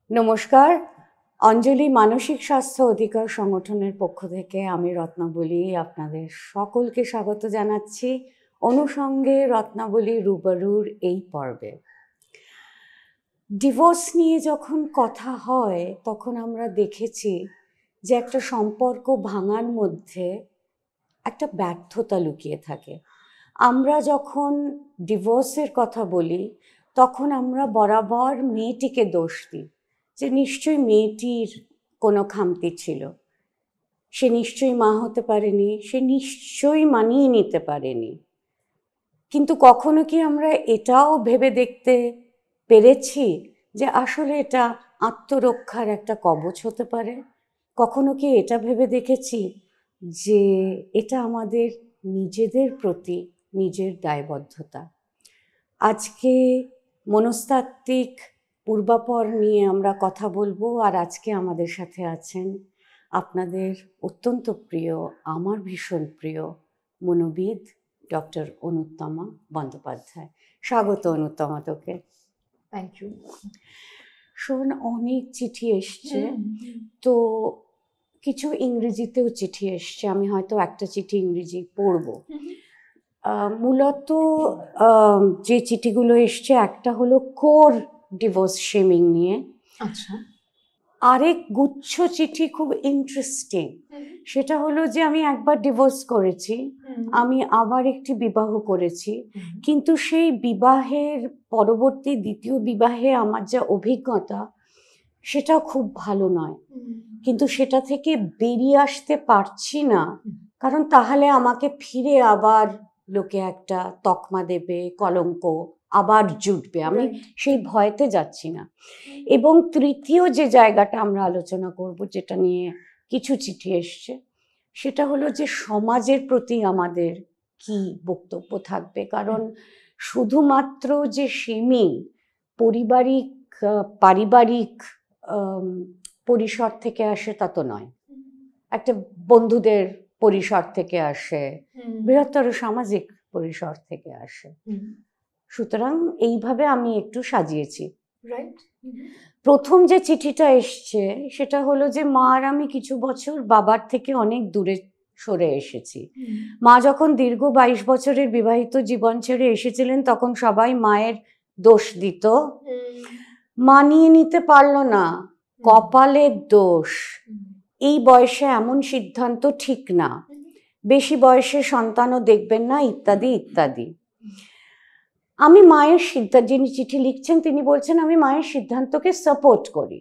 নমস্কার। অঞ্জলি মানসিক স্বাস্থ্য অধিকার সংগঠনের পক্ষ থেকে আমি রত্নাবলী আপনাদের সকলকে স্বাগত জানাচ্ছি অনুষঙ্গে রত্নাবলী রূবরুর এই পর্বে। ডিভোর্স নিয়ে যখন কথা হয় তখন আমরা দেখেছি যে একটা সম্পর্ক ভাঙার মধ্যে একটা ব্যর্থতা লুকিয়ে থাকে। আমরা যখন ডিভোর্সের কথা বলি তখন আমরা বরাবর মেয়েটিকে দোষ দিই যে নিশ্চয়ই মেয়েটির কোনো খামতি ছিল, সে নিশ্চয়ই মা হতে পারেনি, সে নিশ্চয়ই মানিয়ে নিতে পারেনি। কিন্তু কখনো কি আমরা এটাও ভেবে দেখতে পেরেছি যে আসলে এটা আত্মরক্ষার একটা কবচ হতে পারে? কখনো কি এটা ভেবে দেখেছি যে এটা আমাদের নিজেদের প্রতি নিজের দায়বদ্ধতা? আজকে মনস্তাত্ত্বিক পূর্বাপর নিয়ে আমরা কথা বলবো, আর আজকে আমাদের সাথে আছেন আপনাদের অত্যন্ত প্রিয়, আমার ভীষণ প্রিয় মনোবিদ ডক্টর অনুত্তমা বন্দ্যোপাধ্যায়। স্বাগত অনুত্তমা তোকে। Thank you. শোন, অনেক চিঠি এসছে, তো কিছু ইংরেজিতেও চিঠি এসছে, আমি হয়তো একটা চিঠি ইংরেজি পড়বো। মূলত যে চিঠিগুলো এসছে একটা হলো কোর ডিভোর্স শেমিং নিয়ে। আচ্ছা। আরেক গুচ্ছ চিঠি খুব ইন্টারেস্টিং, সেটা হলো যে আমি একবার ডিভোর্স করেছি, আমি আবার একটি বিবাহ করেছি, কিন্তু সেই বিবাহের পরবর্তী দ্বিতীয় বিবাহে আমার যা অভিজ্ঞতা সেটা খুব ভালো নয়, কিন্তু সেটা থেকে বেরিয়ে আসতে পারছি না, কারণ তাহলে আমাকে ফিরে আবার লোকে একটা তকমা দেবে, কলঙ্ক আবার জুটবে, আমি সেই ভয়তে যাচ্ছি না। এবং তৃতীয় যে জায়গাটা আমরা আলোচনা করব, যেটা নিয়ে কিছু চিঠি এসছে, সেটা হলো যে সমাজের প্রতি আমাদের কি বক্তব্য থাকবে। কারণ শুধুমাত্র যে শেমিং পারিবারিক পরিসর থেকে আসে তা তো নয়, একটা বন্ধুদের পরিসর থেকে আসে, বৃহত্তর সামাজিক পরিসর থেকে আসে। সুতরাং এইভাবে আমি একটু সাজিয়েছি। প্রথম যে চিঠিটা এসছে সেটা হলো যে মা আর আমি কিছু বছর বাবার থেকে অনেক দূরে সরে এসেছি। মা যখন দীর্ঘ 22 বছরের বিবাহিত জীবন ছেড়ে এসেছিলেন তখন সবাই মায়ের দোষ দিত, মানিয়ে নিতে পারলো না, কপালের দোষ, এই বয়সে এমন সিদ্ধান্ত ঠিক না, বেশি বয়সে সন্তানও দেখবেন না, ইত্যাদি ইত্যাদি। আমি মায়ের সিদ্ধান্ত, যিনি চিঠি লিখছেন তিনি বলছেন আমি মায়ের সিদ্ধান্তকে সাপোর্ট করি।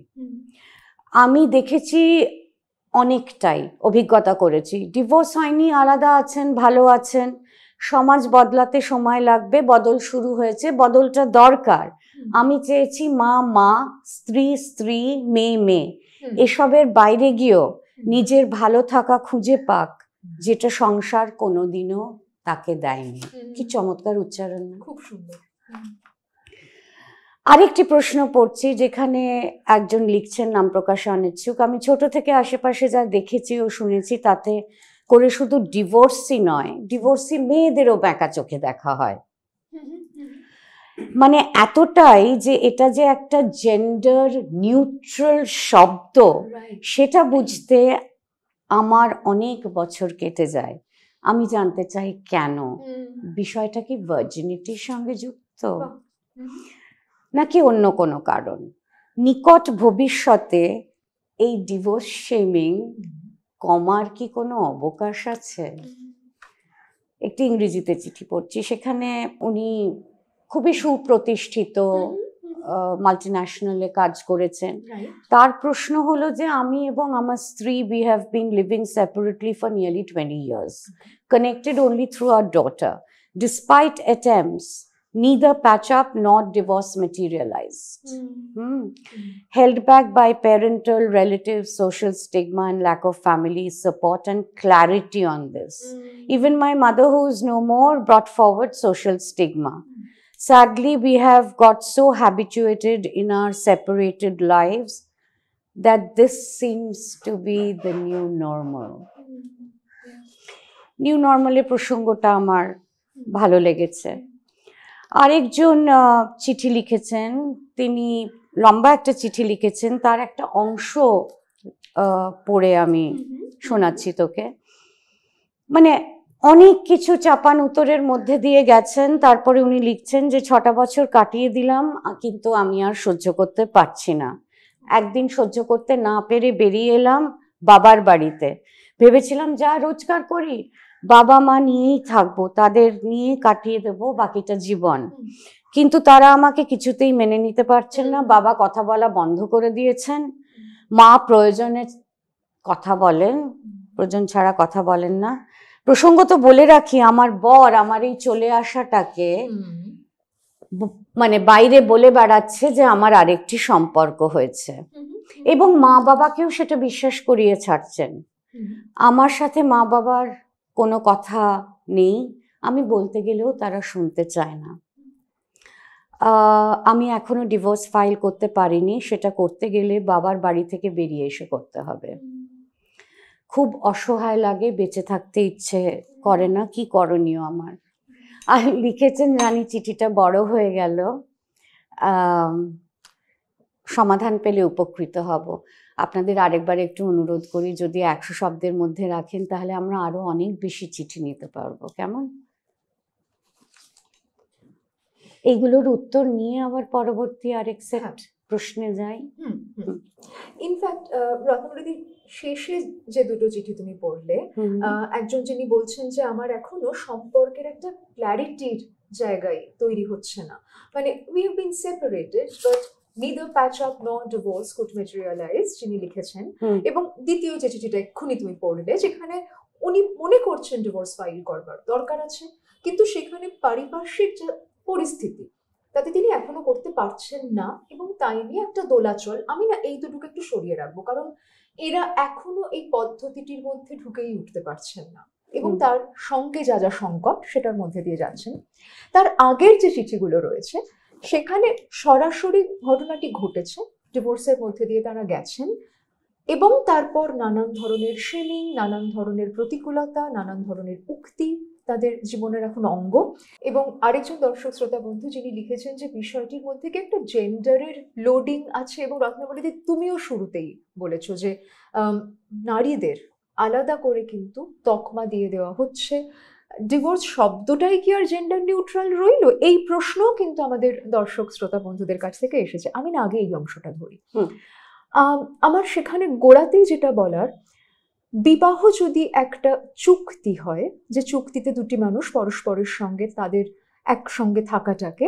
আমি দেখেছি অনেকটাই অভিজ্ঞতা করেছি, ডিভোর্স হয়নি, আলাদা আছেন, ভালো আছেন, সমাজ বদলাতে সময় লাগবে, বদল শুরু হয়েছে, বদলটা দরকার। আমি চেয়েছি মা মা, স্ত্রী স্ত্রী, মেয়ে মেয়ে, এসবের বাইরে গিয়েও নিজের ভালো থাকা খুঁজে পাক, যেটা সংসার কোনোদিনও তাকে দেয়নি। কি চমৎকার উচ্চারণ, খুব সুন্দর। আরেকটি প্রশ্ন পড়ছি যেখানে একজন লিখছেন নাম প্রকাশে অনিচ্ছুক। আমি ছোট থেকে আশেপাশে যা দেখেছি ও শুনেছি তাতে করে শুধু ডিভোর্সই নয়, ডিভোর্সি মেয়েদেরও ব্যাকা চোখে দেখা হয়। মানে এতটাই যে এটা যে একটা জেন্ডার নিউট্রাল শব্দ সেটা বুঝতে আমার অনেক বছর কেটে যায়। আমি জানতে চাই কেন, বিষয়টা কি ভার্জিনিটির সঙ্গে যুক্ত নাকি অন্য কোনো কারণ? নিকট ভবিষ্যতে এই ডিভোর্স শেমিং কমার কি কোনো অবকাশ আছে? একটি ইংরেজিতে চিঠি পড়ছি, সেখানে উনি খুবই সুপ্রতিষ্ঠিত মাল্টিন্যাশনালে কাজ করেছেন। তার প্রশ্ন হলো যে আমি এবং আমার স্ত্রী we have been living separately for nearly 20 years, connected only through our daughter. Despite attempts, neither patch up nor divorce materialized. Held back by parental, relatives, social stigma and lack of family support and clarity on this. Even my mother, who is no more, brought forward social stigma. Sadly, we have got so habituated in our separated lives that this seems to be the new normal. New নর্মালের প্রসঙ্গটা আমার ভালো লেগেছে। আরেকজন চিঠি লিখেছেন, তিনি লম্বা একটা চিঠি লিখেছেন, তার একটা অংশ পড়ে আমি শোনাচ্ছি তোকে। মানে অনেক কিছু চাপান উত্তরের মধ্যে দিয়ে গেছেন, তারপরে উনি লিখছেন যে 6টা বছর কাটিয়ে দিলাম, কিন্তু আমি আর সহ্য করতে পারছি না। একদিন সহ্য করতে না পেরে বেরিয়ে এলাম বাবার বাড়িতে। ভেবেছিলাম যা রোজগার করি বাবা মা নিয়েই থাকবো, তাদের নিয়ে কাটিয়ে দেবো বাকিটা জীবন। কিন্তু তারা আমাকে কিছুতেই মেনে নিতে পারছেন না। বাবা কথা বলা বন্ধ করে দিয়েছেন। মা প্রয়োজনে কথা বলেন, প্রয়োজন ছাড়া কথা বলেন না। প্রসঙ্গত বলে রাখি, আমার বর আমার এই চলে আসাটাকে মানে বাইরে বলে বেড়াচ্ছে যে আমার আরেকটি সম্পর্ক হয়েছে, এবং মা বাবাকেও সেটা বিশ্বাস করিয়ে ছাড়ছেন। আমার সাথে মা বাবার কোনো কথা নেই, আমি বলতে গেলেও তারা শুনতে চায় না। আমি এখনো ডিভোর্স ফাইল করতে পারিনি, সেটা করতে গেলে বাবার বাড়ি থেকে বেরিয়ে এসে করতে হবে। খুব অসহায় লাগে, বেঁচে থাকতে ইচ্ছে করে না, কি করণীয় আমার। আর লিখেছেন, জানি চিঠিটা বড় হয়ে গেল, সমাধান পেলে উপকৃত হব। আপনাদের আরেকবার একটু অনুরোধ করি, যদি 100 শব্দের মধ্যে রাখেন তাহলে আমরা আরো অনেক বেশি চিঠি নিতে পারবো, কেমন? এইগুলোর উত্তর নিয়ে আবার পরবর্তী আরেক সেট প্রশ্নে যাই। ইনফ্যাক্ট রত্নাবলী, শেষে যে দুটো চিঠি তুমি পড়লে, একজন যিনি বলছেন যে আমার এখনো সম্পর্কের একটা ক্ল্যারিটির জায়গায় তৈরি হচ্ছে না, মানে we have been separated but neither patch up nor divorce could materialize, যিনি লিখেছেন। এবং দ্বিতীয় যে চিঠিটা এক্ষুনি তুমি পড়লে, যেখানে উনি মনে করছেন ডিভোর্স ফাইল করবার দরকার আছে, কিন্তু সেখানে পারিপার্শ্বিক যে পরিস্থিতি তাতে তিনি এখনো করতে পারছেন না, এবং তাই নিয়ে একটা দোলাচল। আমি না এই দুটোকে একটু সরিয়ে রাখবো, কারণ এরা এখনো এই পদ্ধতিটির মধ্যে ঢুকেই উঠতে পারছেন না, এবং তার সঙ্গে যা যা সংকট সেটার মধ্যে দিয়ে যাচ্ছেন। তার আগের যে চিঠিগুলো রয়েছে সেখানে সরাসরি ঘটনাটি ঘটেছে, ডিভোর্সের মধ্যে দিয়ে তারা গেছেন, এবং তারপর নানান ধরনের শেমিং, নানান ধরনের প্রতিকূলতা, নানান ধরনের উক্তি তাদের জীবনের এখন অঙ্গ। এবং আরেকজন দর্শক শ্রোতা বন্ধু যিনি লিখেছেন যে বিষয়টির মধ্যে কি একটা জেন্ডারের লোডিং আছে, এবং রত্নাবলী তুমিও শুরুতেই বলেছো যে নারীদের আলাদা করে কিন্তু তকমা দিয়ে দেওয়া হচ্ছে। ডিভোর্স শব্দটাই কি আর জেন্ডার নিউট্রাল রইল? এই প্রশ্নও কিন্তু আমাদের দর্শক শ্রোতা বন্ধুদের কাছ থেকে এসেছে। আমি না আগে এই অংশটা ধরি। আমার সেখানে গোড়াতেই যেটা বলার, বিবাহ যদি একটা চুক্তি হয়, যে চুক্তিতে দুটি মানুষ পরস্পরের সঙ্গে তাদের একসঙ্গে থাকাটাকে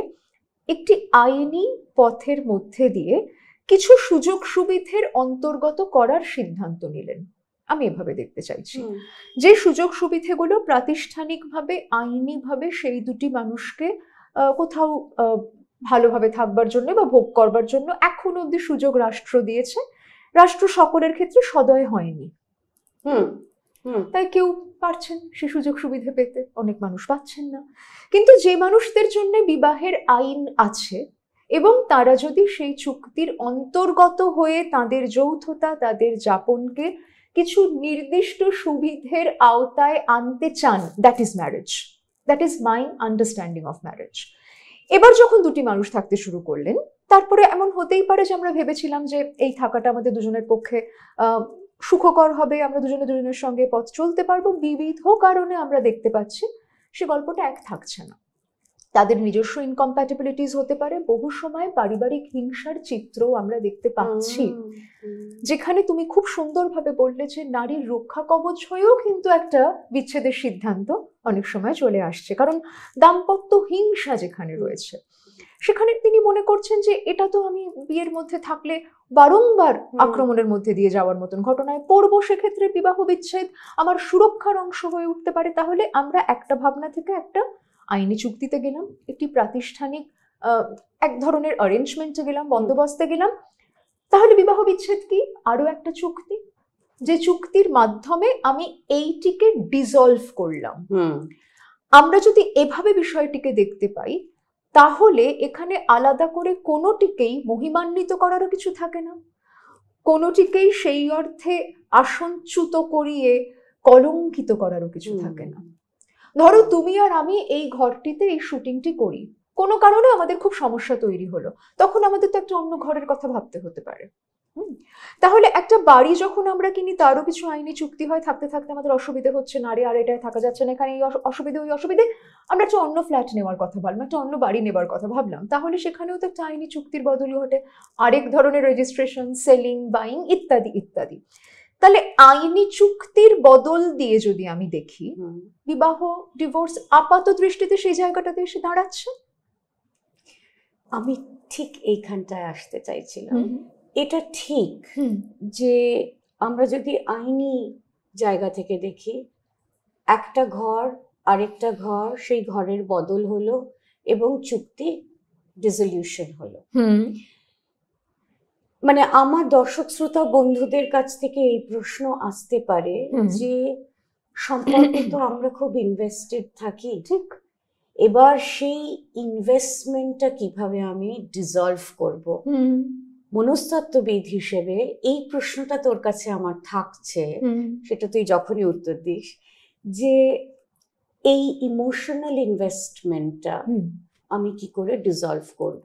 একটি আইনি পথের মধ্যে দিয়ে কিছু সুযোগ সুবিধের অন্তর্গত করার সিদ্ধান্ত নিলেন, আমি এভাবে দেখতে চাইছি। যে সুযোগ সুবিধেগুলো প্রাতিষ্ঠানিকভাবে, আইনিভাবে সেই দুটি মানুষকে কোথাও ভালোভাবে থাকবার জন্য বা ভোগ করবার জন্য এখন অব্দি সুযোগ রাষ্ট্র দিয়েছে, রাষ্ট্র সকলের ক্ষেত্রে সদয় হয়নি, তাই কেউ পারছেন সে সুযোগ সুবিধে পেতে, অনেক মানুষ পাচ্ছেন না। কিন্তু যে মানুষদের জন্য বিবাহের আইন আছে এবং তারা যদি সেই চুক্তির অন্তর্গত হয়ে তাদের যৌথতা, তাদের যাপনকে কিছু নির্দিষ্ট সুবিধের আওতায় আনতে চান, that is marriage, that is my understanding of marriage. এবার যখন দুটি মানুষ থাকতে শুরু করলেন, তারপরে এমন হতেই পারে যে আমরা ভেবেছিলাম যে এই থাকাটা আমাদের দুজনের পক্ষে সুখকর হবে, আমরা দুজনে দুজনের সঙ্গে পথ চলতে পারবো। বিবিধ কারণে আমরা দেখতে পাচ্ছি সে গল্পটা এক থাকছে না, তাদের নিজস্ব ইনকম্প্যাটিবিলিটিস হতে পারে, বহু সময় পারিবারিক হিংসার চিত্রও আমরা দেখতে পাচ্ছি, যেখানে তুমি খুব সুন্দরভাবে বললে যে নারীর রক্ষা কবচ হয়েও কিন্তু একটা বিচ্ছেদের সিদ্ধান্ত অনেক সময় চলে আসছে, কারণ দাম্পত্য হিংসা যেখানে রয়েছে সেখানে তিনি মনে করছেন যে এটা তো আমি বিয়ের মধ্যে থাকলে বারংবার আক্রমণের মধ্যে দিয়ে যাওয়ার মতন ঘটনায় পড়বো, সেক্ষেত্রে বিবাহ বিচ্ছেদ আমার সুরক্ষার অংশ হয়ে উঠতে পারে। তাহলে আমরা একটা ভাবনা থেকে একটা আইনি চুক্তিতে গেলাম, একটি প্রাতিষ্ঠানিক এক ধরনের অ্যারেঞ্জমেন্টে গেলাম, বন্দোবস্তে গেলাম। তাহলে বিবাহ বিচ্ছেদ কি? আরো একটা চুক্তি, যে চুক্তির মাধ্যমে আমি এইটিকে ডিসলভ করলাম। আমরা যদি এভাবে বিষয়টিকে দেখতে পাই, তাহলে এখানে আলাদা করে কোনোটিকেই মহিমান্বিত করারও কিছু থাকে না, কোনোটিকেই সেই অর্থে আসনচ্যুত করিয়ে কলঙ্কিত করারও কিছু থাকে না। ধরো তুমি আর আমি এই ঘরটিতে এই শুটিংটি করি, কোনো কারণে আমাদের খুব সমস্যা তৈরি হলো, তখন আমাদের তো একটা অন্য ঘরের কথা ভাবতে হতে পারে। তাহলে একটা বাড়ি যখন আমরা কিনি, তারও কিছু আইনি চুক্তি হয়, থাকতে থাকতে আমাদের অসুবিধে হচ্ছে, নারী আর এটায় থাকা যাচ্ছে না, এখানে এই অসুবিধে, ওই অসুবিধে, আমরা একটা অন্য ফ্ল্যাট নেওয়ার কথা ভাবলাম, একটা অন্য বাড়ি নেবার কথা ভাবলাম, তাহলে সেখানেও তো একটা আইনি চুক্তির বদলি ঘটে, আরেক ধরনের রেজিস্ট্রেশন, সেলিং, বাইং ইত্যাদি ইত্যাদি। তাহলে আইনি চুক্তির বদল দিয়ে যদি আমি দেখি, বিবাহ, ডিভোর্স আপাত দৃষ্টিতে সেই জায়গাটাতে এসে দাঁড়াচ্ছে। আমি ঠিক এইখানটায় আসতে চাইছিলাম। এটা ঠিক যে আমরা যদি আইনি জায়গা থেকে দেখি, একটা ঘর আরেকটা ঘর, সেই ঘরের বদল হলো এবং চুক্তি ডিসলিউশন হলো। মানে আমার দর্শক শ্রোতা বন্ধুদের কাছ থেকে এই প্রশ্ন আসতে পারে যে সম্পর্কে তো আমরা খুব ইনভেস্টেড থাকি, ঠিক, এবার সেই ইনভেস্টমেন্টটা কিভাবে আমি ডিসলভ করব। মনস্তত্ত্ববিদ হিসেবে এই প্রশ্নটা তোর কাছে আমার থাকছে, সেটা তুই যখনই উত্তর দিস, যে এই ইমোশনাল ইনভেস্টমেন্টটা আমি কি করে ডিসলভ করব।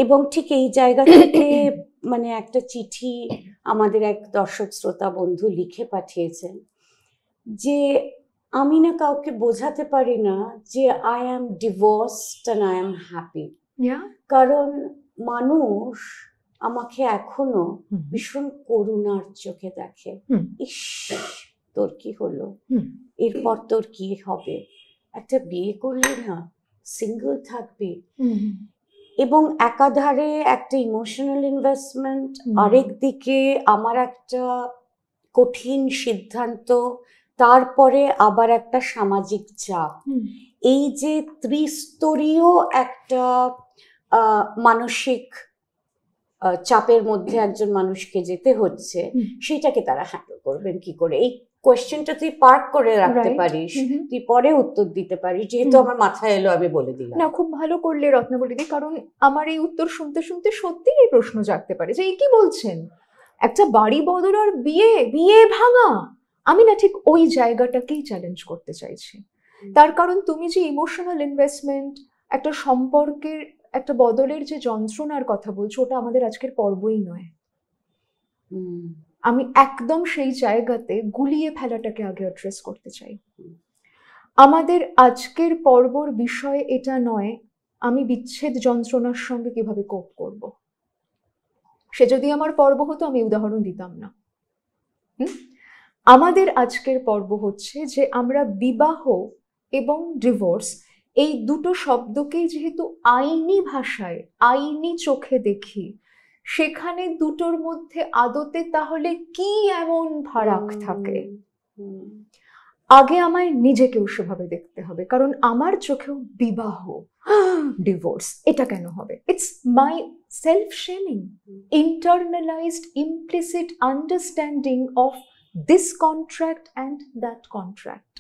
এবং ঠিক এই জায়গা থেকে মানে একটা চিঠি আমাদের এক দর্শক শ্রোতা বন্ধু লিখে পাঠিয়েছেন যে আমি না কাউকে বোঝাতে পারি না যে I am divorced and I am happy, কারণ মানুষ আমাকে এখনো ভীষণ করুণার চোখে দেখে। ইস, তোর কি হলো, এরপর তোর কি হবে, একটা বিয়ে করলি না, সিঙ্গল থাকবি। এবং একাধারে একটা ইমোশনাল ইনভেস্টমেন্ট, আরেক দিকে আমার একটা কঠিন সিদ্ধান্ত, তারপরে আবার একটা সামাজিক চাপ। এই যে ত্রিস্তরীয় একটা মানসিক চাপের মধ্যে একজন মানুষকে যেতে হচ্ছে, সেটাকে তারা হ্যান্ডেল করবেন কি করে? এই কোয়েশ্চেনটা তুই পার্ক করে রাখতে পারিস, তুই পরে উত্তর দিতে পারিস, যেহেতু আমার মাথায় এলো আমি বলে দিলাম। না, খুব ভালো করলে রত্নাবলীদি, কারণ আমার এই উত্তর শুনতে শুনতে সত্যি এই প্রশ্ন জাগতে পারে যে এই কি বলছেন, একটা বাড়ি বদল আর বিয়ে, বিয়ে ভাঙা। আমি না ঠিক ওই জায়গাটাকেই চ্যালেঞ্জ করতে চাইছি। তার কারণ তুমি যে ইমোশনাল ইনভেস্টমেন্ট, একটা সম্পর্কের একটা বদলের যে যন্ত্রণার কথা বলছো, ওটা আমাদের আজকের পর্বই নয়। আমি একদম সেই জায়গাতে গুলিয়ে ফেলাটাকে আগে অ্যাড্রেস করতে চাই। আমাদের আজকের পর্বর বিষয় এটা নয় আমি বিচ্ছেদ যন্ত্রণার সঙ্গে কিভাবে কোপ করব। সে যদি আমার পর্ব হতো আমি উদাহরণ দিতাম না। আমাদের আজকের পর্ব হচ্ছে যে আমরা বিবাহ এবং ডিভোর্স এই দুটো শব্দকেই যেহেতু আইনি ভাষায়, আইনি চোখে দেখি, সেখানে দুটোর মধ্যে আদতে তাহলে কি এমন ফারাক থাকে, আগে আমায় নিজেকেও সেভাবে দেখতে হবে। কারণ আমার চোখেও বিবাহ, ডিভোর্স এটা কেন হবে? It's my self shaming, internalised implicit understanding of this contract and that contract.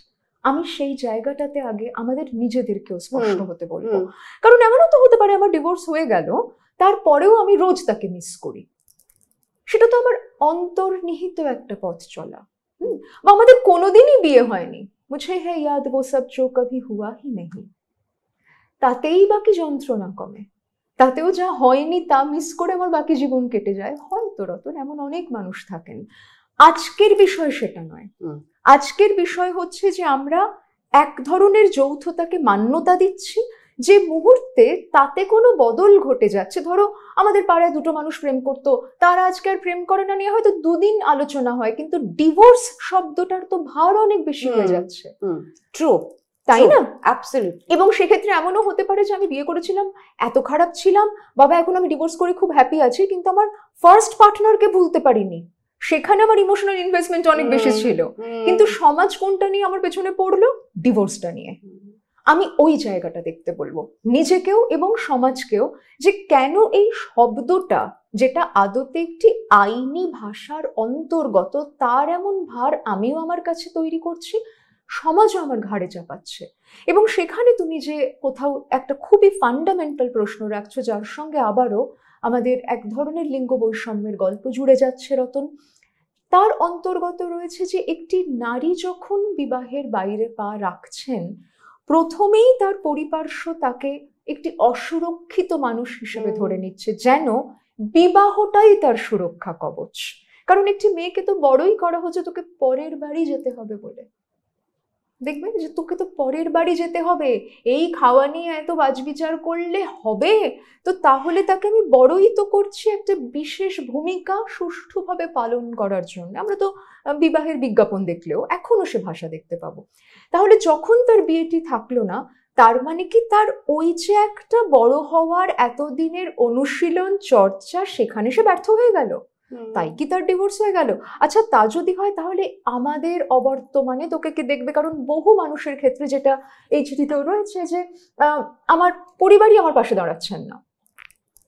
আমি সেই জায়গাটাতে আগে আমাদের নিজেদেরকেও স্পষ্ট হতে বলবো। কারণ এমনও তো হতে পারে আমার ডিভোর্স হয়ে গেল, তারপরেও আমি রোজ তাকে মিস করি। সেটা তো আমার অন্তর্নিহিত একটা পথ চলা। বা আমাদের কোনোদিনই বিয়ে হয়নি, মুঝে হ্যাঁ ইয়াদ वो सब जो कभी हुआ ही नहीं, তাতেই বাকি যন্ত্রণা কমে। তাতেও যা হয়নি তা মিস করে আমার বাকি জীবন কেটে যায়। হয়তো রতন এমন অনেক মানুষ থাকেন। আজকের বিষয় সেটা নয়। আজকের বিষয় হচ্ছে যে আমরা এক ধরনের যৌথতাকে মান্যতা দিচ্ছি, যে মুহূর্তে তাতে কোনো বদল ঘটে যাচ্ছে। ধরো আমাদের পাড়ায় দুটো মানুষ প্রেম করতো, তারা আজকে আর প্রেম করে না নিয়ে হয়তো দুদিন আলোচনা হয়, কিন্তু ডিভোর্স শব্দটার তো ভার অনেক বেশি হয়ে যাচ্ছে। ট্রু, তাই না? অ্যাবসলিউটলি। এবং সেক্ষেত্রে এমনও হতে পারে যে আমি বিয়ে করেছিলাম, এত খারাপ ছিলাম, বাবা এখন আমি ডিভোর্স করে খুব হ্যাপি আছি, কিন্তু আমার ফার্স্ট পার্টনারকে ভুলতে পারিনি, সেখানে আমার ইমোশনাল ইনভেস্টমেন্ট অনেক বেশি ছিল। কিন্তু সমাজ কোনটা নিয়ে আমার পেছনে পড়লো? ডিভোর্সটা নিয়ে। আমি ওই জায়গাটা দেখতে বলবো নিজেকেও এবং সমাজকেও, যে কেন এই শব্দটা যেটা আদতে একটি আইনি ভাষার অন্তর্গত, তার এমন ভার আমিও আমার কাছে তৈরি করছি, সমাজও আমার ঘাড়ে চাপাচ্ছে। এবং সেখানে তুমি যে কোথাও একটা খুবই ফান্ডামেন্টাল প্রশ্ন রাখছো, যার সঙ্গে আবারও আমাদের এক ধরনের লিঙ্গ বৈষম্যের গল্প জুড়ে যাচ্ছে রতন, তার অন্তর্গত রয়েছে যে একটি নারী যখন বিবাহের বাইরে পা রাখছেন, প্রথমেই তার পরিপার্শ্ব তাকে একটি অসুরক্ষিত মানুষ হিসেবে ধরে নিচ্ছে, যেন বিবাহটাই তার সুরক্ষা কবচ। কারণ একটি মেয়েকে তো বড়ই করা হচ্ছে তোকে পরের বাড়ি যেতে হবে বলে। দেখবে যে তোকে তো পরের বাড়ি যেতে হবে, এই খাওয়া নিয়ে এত বাজবিচার করলে হবে? তো তাহলে তাকে আমি বড়ই তো করছি একটা বিশেষ ভূমিকা সুষ্ঠুভাবে পালন করার জন্য। আমরা তো বিবাহের বিজ্ঞাপন দেখলেও এখনো সে ভাষা দেখতে পাবো। তাহলে যখন তার বিয়েটি থাকলো না, তার মানে কি তার ওই যে একটা বড় হওয়ার এতদিনের অনুশীলন চর্চা, সেখানে সে ব্যর্থ হয়ে গেল? তাই কি তার ডিভোর্স হয়ে গেল? আচ্ছা, তা যদি হয় তাহলে আমাদের অবর্তমানে তোকে কে দেখবে? কারণ বহু মানুষের ক্ষেত্রে যেটা এই চিঠিতেও রয়েছে যে আমার পরিবারই আমার পাশে দাঁড়াচ্ছেন না।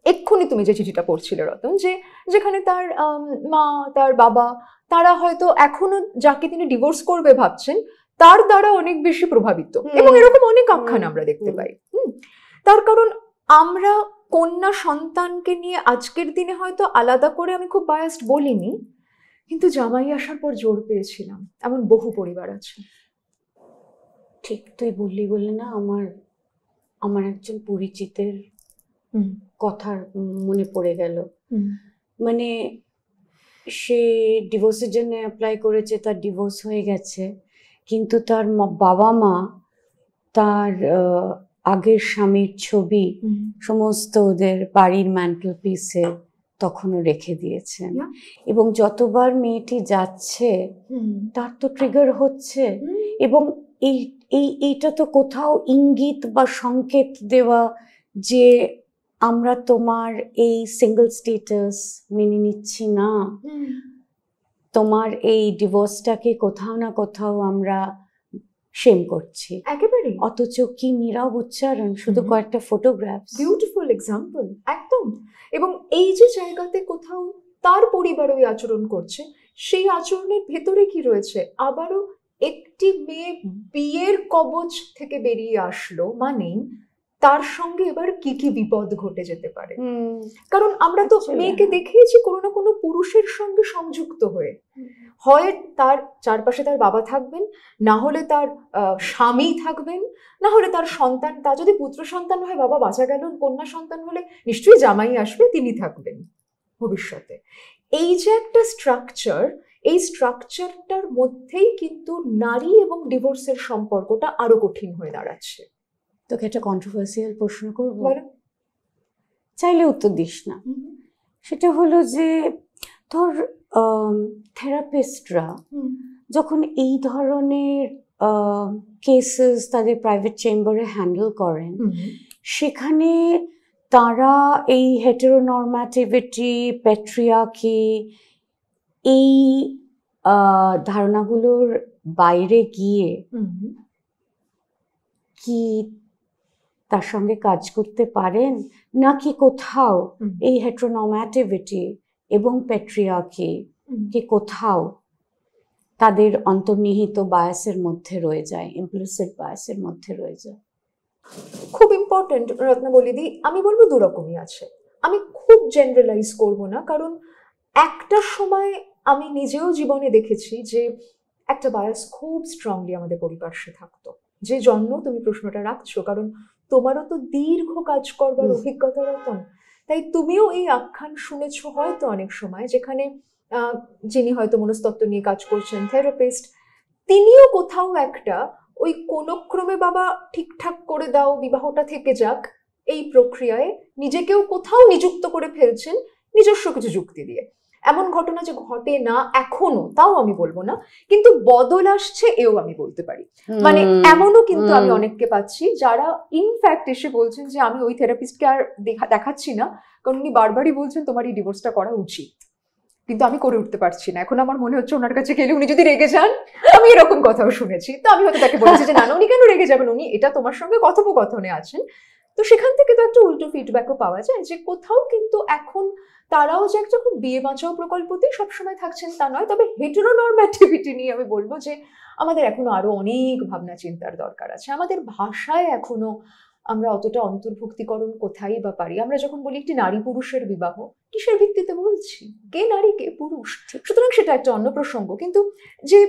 এক্ষুনি তুমি যে চিঠিটা পড়ছিলে রতন, যে যেখানে তার মা, তার বাবা, তারা হয়তো এখনো যাকে তিনি ডিভোর্স করবে ভাবছেন তার দ্বারা অনেক বেশি প্রভাবিত, এবং এরকম অনেক আখ্যান আমরা দেখতে পাই। তার কারণ আমরা কন্যা সন্তানকে নিয়ে আজকের দিনে হয়তো আলাদা করে আমি খুব বায়াসড বলিনি, কিন্তু জামাই আসার পর জোর পেয়েছিলাম। এমন বহু পরিবার আছে। ঠিক তুই বললি না, আমার একজন পরিচিতের কথা মনে পড়ে গেল। মানে সে ডিভোর্সের জন্য অ্যাপ্লাই করেছে, তার ডিভোর্স হয়ে গেছে, কিন্তু তার বাবা মা তার আগের স্বামীর ছবি সমস্ত ওদের বাড়ির ম্যান্টেল পিসে তখনও রেখে দিয়েছেন। এবং যতবার মেয়েটি যাচ্ছে তার তো ট্রিগার হচ্ছে, এবং এইটা তো কোথাও ইঙ্গিত বা সংকেত দেওয়া যে আমরা তোমার এই সিঙ্গেল স্ট্যাটাস মেনে নিচ্ছি না, তোমার এই ডিভোর্সটাকে কোথাও না কোথাও আমরা শেম করছি। একেবারে। অথচ কি নীরব উচ্চারণ, শুধু কয়েকটা ফটোগ্রাফ। বিউটিফুল এক্সাম্পল, একদম। এবং এই যে জায়গাতে কোথাও তার পরিবার ওই আচরণ করছে, সেই আচরণের ভেতরে কি রয়েছে? আবারও একটি মেয়ে বিয়ের কবচ থেকে বেরিয়ে আসলো মানেই তার সঙ্গে এবার কি কি বিপদ ঘটে যেতে পারে। কারণ আমরা তো মেয়েকে দেখেইছি কোনো না কোনো পুরুষের সঙ্গে সংযুক্ত হয়ে, হয় তার চারপাশে তার বাবা থাকবেন, না হলে তার স্বামী থাকবেন, না হলে তার সন্তান। তা যদি পুত্র সন্তান হয় বাবা বাঁচা গেল, কন্যা সন্তান হলে নিশ্চয়ই জামাই আসবে, তিনি থাকবেন ভবিষ্যতে। এই যে একটা স্ট্রাকচার, এই স্ট্রাকচারটার মধ্যেই কিন্তু নারী এবং ডিভোর্সের সম্পর্কটা আরো কঠিন হয়ে দাঁড়াচ্ছে। তোকে একটা কন্ট্রোভার্সিয়াল প্রশ্ন করবো, চাইলে উত্তর দিস না। সেটা হলো যে ধর থেরাপিস্টরা যখন এই ধরনের কেসেস তাদের প্রাইভেট চেম্বারে হ্যান্ডেল করেন, সেখানে তারা এই হেটেরোনর্ম্যাটিভিটি, প্যাট্রিয়ার্কি, এই ধারণাগুলোর বাইরে গিয়ে কি তার সঙ্গে কাজ করতে পারেন, নাকি কোথাও এই হেটেরোনর্ম্যাটিভিটি এবং প্যাট্রিয়ার্কি কি কোথাও তাদের অন্তর্নিহিত বায়াসের মধ্যে রয়ে যায়, ইমপ্লিসিট বায়াসের মধ্যে রয়ে যায়? খুব ইম্পর্টেন্ট রত্নাবলীদি। আমি বলবো দুরকমই আছে। আমি খুব জেনারেলাইজ করব না, কারণ একটা সময় আমি নিজেও জীবনে দেখেছি যে একটা বায়াস খুব স্ট্রংলি আমাদের পরিপার্শ্বে থাকতো। যে জন্য তুমি প্রশ্নটা রাখছো, কারণ তোমারও তো দীর্ঘ কাজ করবার অভিজ্ঞতা রতন, তাই তুমিও এই আখ্যান শুনেছো হয়তো অনেক সময়, যেখানে যিনি হয়তো মনস্তত্ত্ব নিয়ে কাজ করছেন, থেরাপিস্ট, তিনিও কোথাও একটা ওই কোন ক্রমে বাবা ঠিকঠাক করে দাও, বিবাহটা থেকে যাক, এই প্রক্রিয়ায় নিজেকেও কোথাও নিযুক্ত করে ফেলছেন নিজস্ব কিছু যুক্তি দিয়ে। এমন ঘটনা যে ঘটে না এখনো, তাও আমি বলবো না, কিন্তু বদল আসছে এও আমি বলতে পারি। মানে এমনও কিন্তু আমি অনেককে পাচ্ছি যারা ইনফ্যাক্ট এসে বলছেন যে আমি ওই থেরাপিস্টকে আর দেখাচ্ছি না, কারণ উনি বারবারই বলছেন তোমার এই ডিভোর্সটা করা উচিত, কিন্তু আমি করে উঠতে পারছি না। এখন আমার মনে হচ্ছে ওনার কাছে গেলে উনি যদি রেগে যান, আমি এরকম কথাও শুনেছি, তো আমি হয়তো তাকে বলেছি যে না, উনি কেন রেগে যাবেন, উনি এটা তোমার সঙ্গে কথোপকথনে আছেন। তো সেখান থেকে তো একটা উল্টো ফিডব্যাকও পাওয়া যায় যে কোথাও কিন্তু এখন তারাও যে একটা খুব বিয়ে বাঁচাও প্রকল্পতেই সবসময় থাকছেন তা নয়। তবে হেটেরোনর্ম্যাটিভিটি নিয়ে আমি বলবো যে আমাদের এখনো আরো অনেক ভাবনা চিন্তার দরকার আছে। আমাদের ভাষায় এখনো আমরা অতটা অন্তর্ভুক্তিকরণ কোথায় বা পারি? আমরা যখন বলি একটি নারী পুরুষের বিবাহ, কিসের ভিত্তিতে বলছি? কে নারী কে পুরুষ? সুতরাং সেটা একটা অন্য প্রসঙ্গ। কিন্তু যে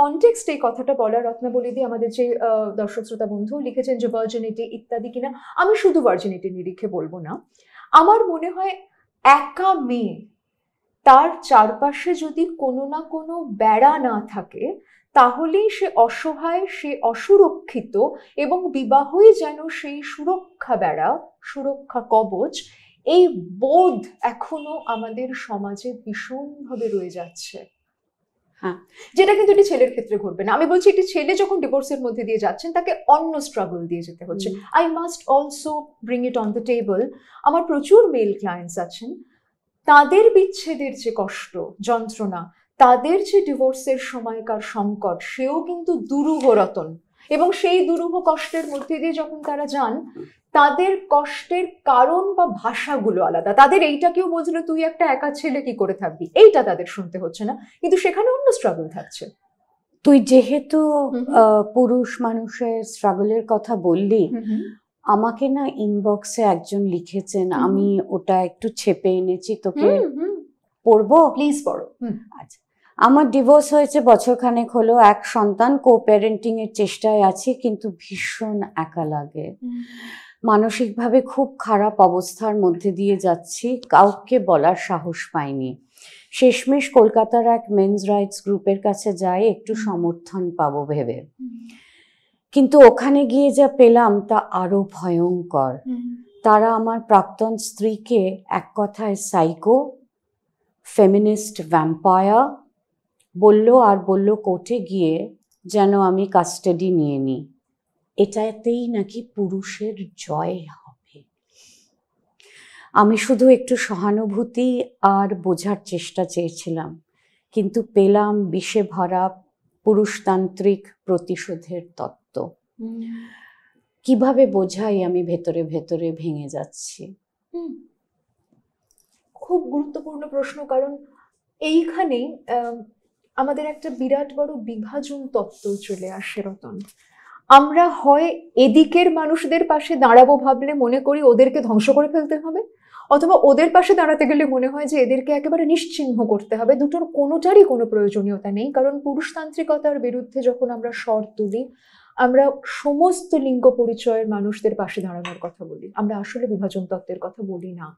কনটেক্সট এই কথাটা বলা, রত্নাবলীদি আমাদের যে দর্শক শ্রোতা বন্ধু লিখেছেন যে ভার্জিনিটি ইত্যাদি কিনা, আমি শুধু ভার্জিনিটি নিরিখে বলবো না। আমার মনে হয় একা মেয়ে, তার চারপাশে যদি কোনো না কোনো বেড়া না থাকে, তাহলেই সে অসহায়, সে অসুরক্ষিত, এবং বিবাহই যেন সেই সুরক্ষা বেড়া, সুরক্ষা কবচ। এই বোধ এখনো আমাদের সমাজে ভীষণভাবে রয়ে যাচ্ছে। হ্যাঁ, যেটা কিন্তু একটি ছেলের ক্ষেত্রে ঘটবে না। আমি বলছি একটি ছেলে যখন ডিভোর্সের মধ্যে দিয়ে যাচ্ছেন, তাকে অন্য স্ট্রাগল দিয়ে যেতে হচ্ছে। I must also bring it on the table. আমার প্রচুর মেল ক্লায়েন্টস আছেন, তাদের বিচ্ছেদের যে কষ্ট, যন্ত্রণা, তাদের যে ডিভোর্সের সময়কার সংকট, সেও কিন্তু দুরূহ রতন। এবং সেই দুরূহ কষ্টের মধ্যে দিয়ে যখন তারা যান, তাদের কষ্টের কারণ বা ভাষাগুলো আলাদা। তাদের এইটা কেউ বলছিল তুই একটা একা ছেলে কি করে থাকবি, এইটা তাদের শুনতে হচ্ছে না, কিন্তু সেখানে অন্য স্ট্রাগল থাকছে। তুই যেহেতু পুরুষ মানুষের স্ট্রাগলের কথা বললি, আমাকে না ইনবক্সে একজন লিখেছেন, আমি ওটা একটু ছেপে এনেছি, তোকে পড়বো? প্লিজ পড়ো। আচ্ছা, আমার ডিভোর্স হয়েছে বছরখানেক হলো, এক সন্তান, কো প্যারেন্টিং এর চেষ্টায় আছি, কিন্তু ভীষণ একা লাগে। মানসিকভাবে খুব খারাপ অবস্থার মধ্যে দিয়ে যাচ্ছি, কাউকে বলার সাহস পাইনি। শেষমেশ কলকাতার এক মেন্স রাইটস গ্রুপের কাছে যাই একটু সমর্থন পাবো ভেবে, কিন্তু ওখানে গিয়ে যা পেলাম তা আরো ভয়ঙ্কর। তারা আমার প্রাক্তন স্ত্রীকে এক কথায় সাইকো, ফেমিনিস্ট, ভ্যাম্পায়ার বললো, আর বললো কোর্টে গিয়ে যেন আমি কাস্টাডি নিয়ে নিই, এটাতেই নাকি পুরুষের জয় হবে। আমি শুধু একটু সহানুভূতি আর বোঝার চেষ্টা চেয়েছিলাম, কিন্তু পেলাম বিষে ভরা পুরুষতান্ত্রিক প্রতিশোধের তত্ত্ব। কিভাবে বোঝাই আমি ভেতরে ভেতরে ভেঙে যাচ্ছি? খুব গুরুত্বপূর্ণ প্রশ্ন, কারণ এইখানেই আমাদের একটা বিরাট বড় বিভাজন তত্ত্ব চলে আসে রতন। আমরা হয় এদিকের মানুষদের পাশে দাঁড়াবো ভাবলে মনে করি ওদেরকে ধ্বংস করে ফেলতে হবে, অথবা ওদের পাশে দাঁড়াতে গেলে মনে হয় যে এদেরকে একেবারে নিশ্চিহ্ন করতে হবে। দুটোর কোনোটারই কোনো প্রয়োজনীয়তা নেই, কারণ পুরুষতান্ত্রিকতার বিরুদ্ধে যখন আমরা স্বর তুলি, আমরা সমস্ত লিঙ্গ পরিচয়ের মানুষদের পাশে দাঁড়ানোর কথা বলি, আমরা আসলে বিভাজন তত্ত্বের কথা বলি না।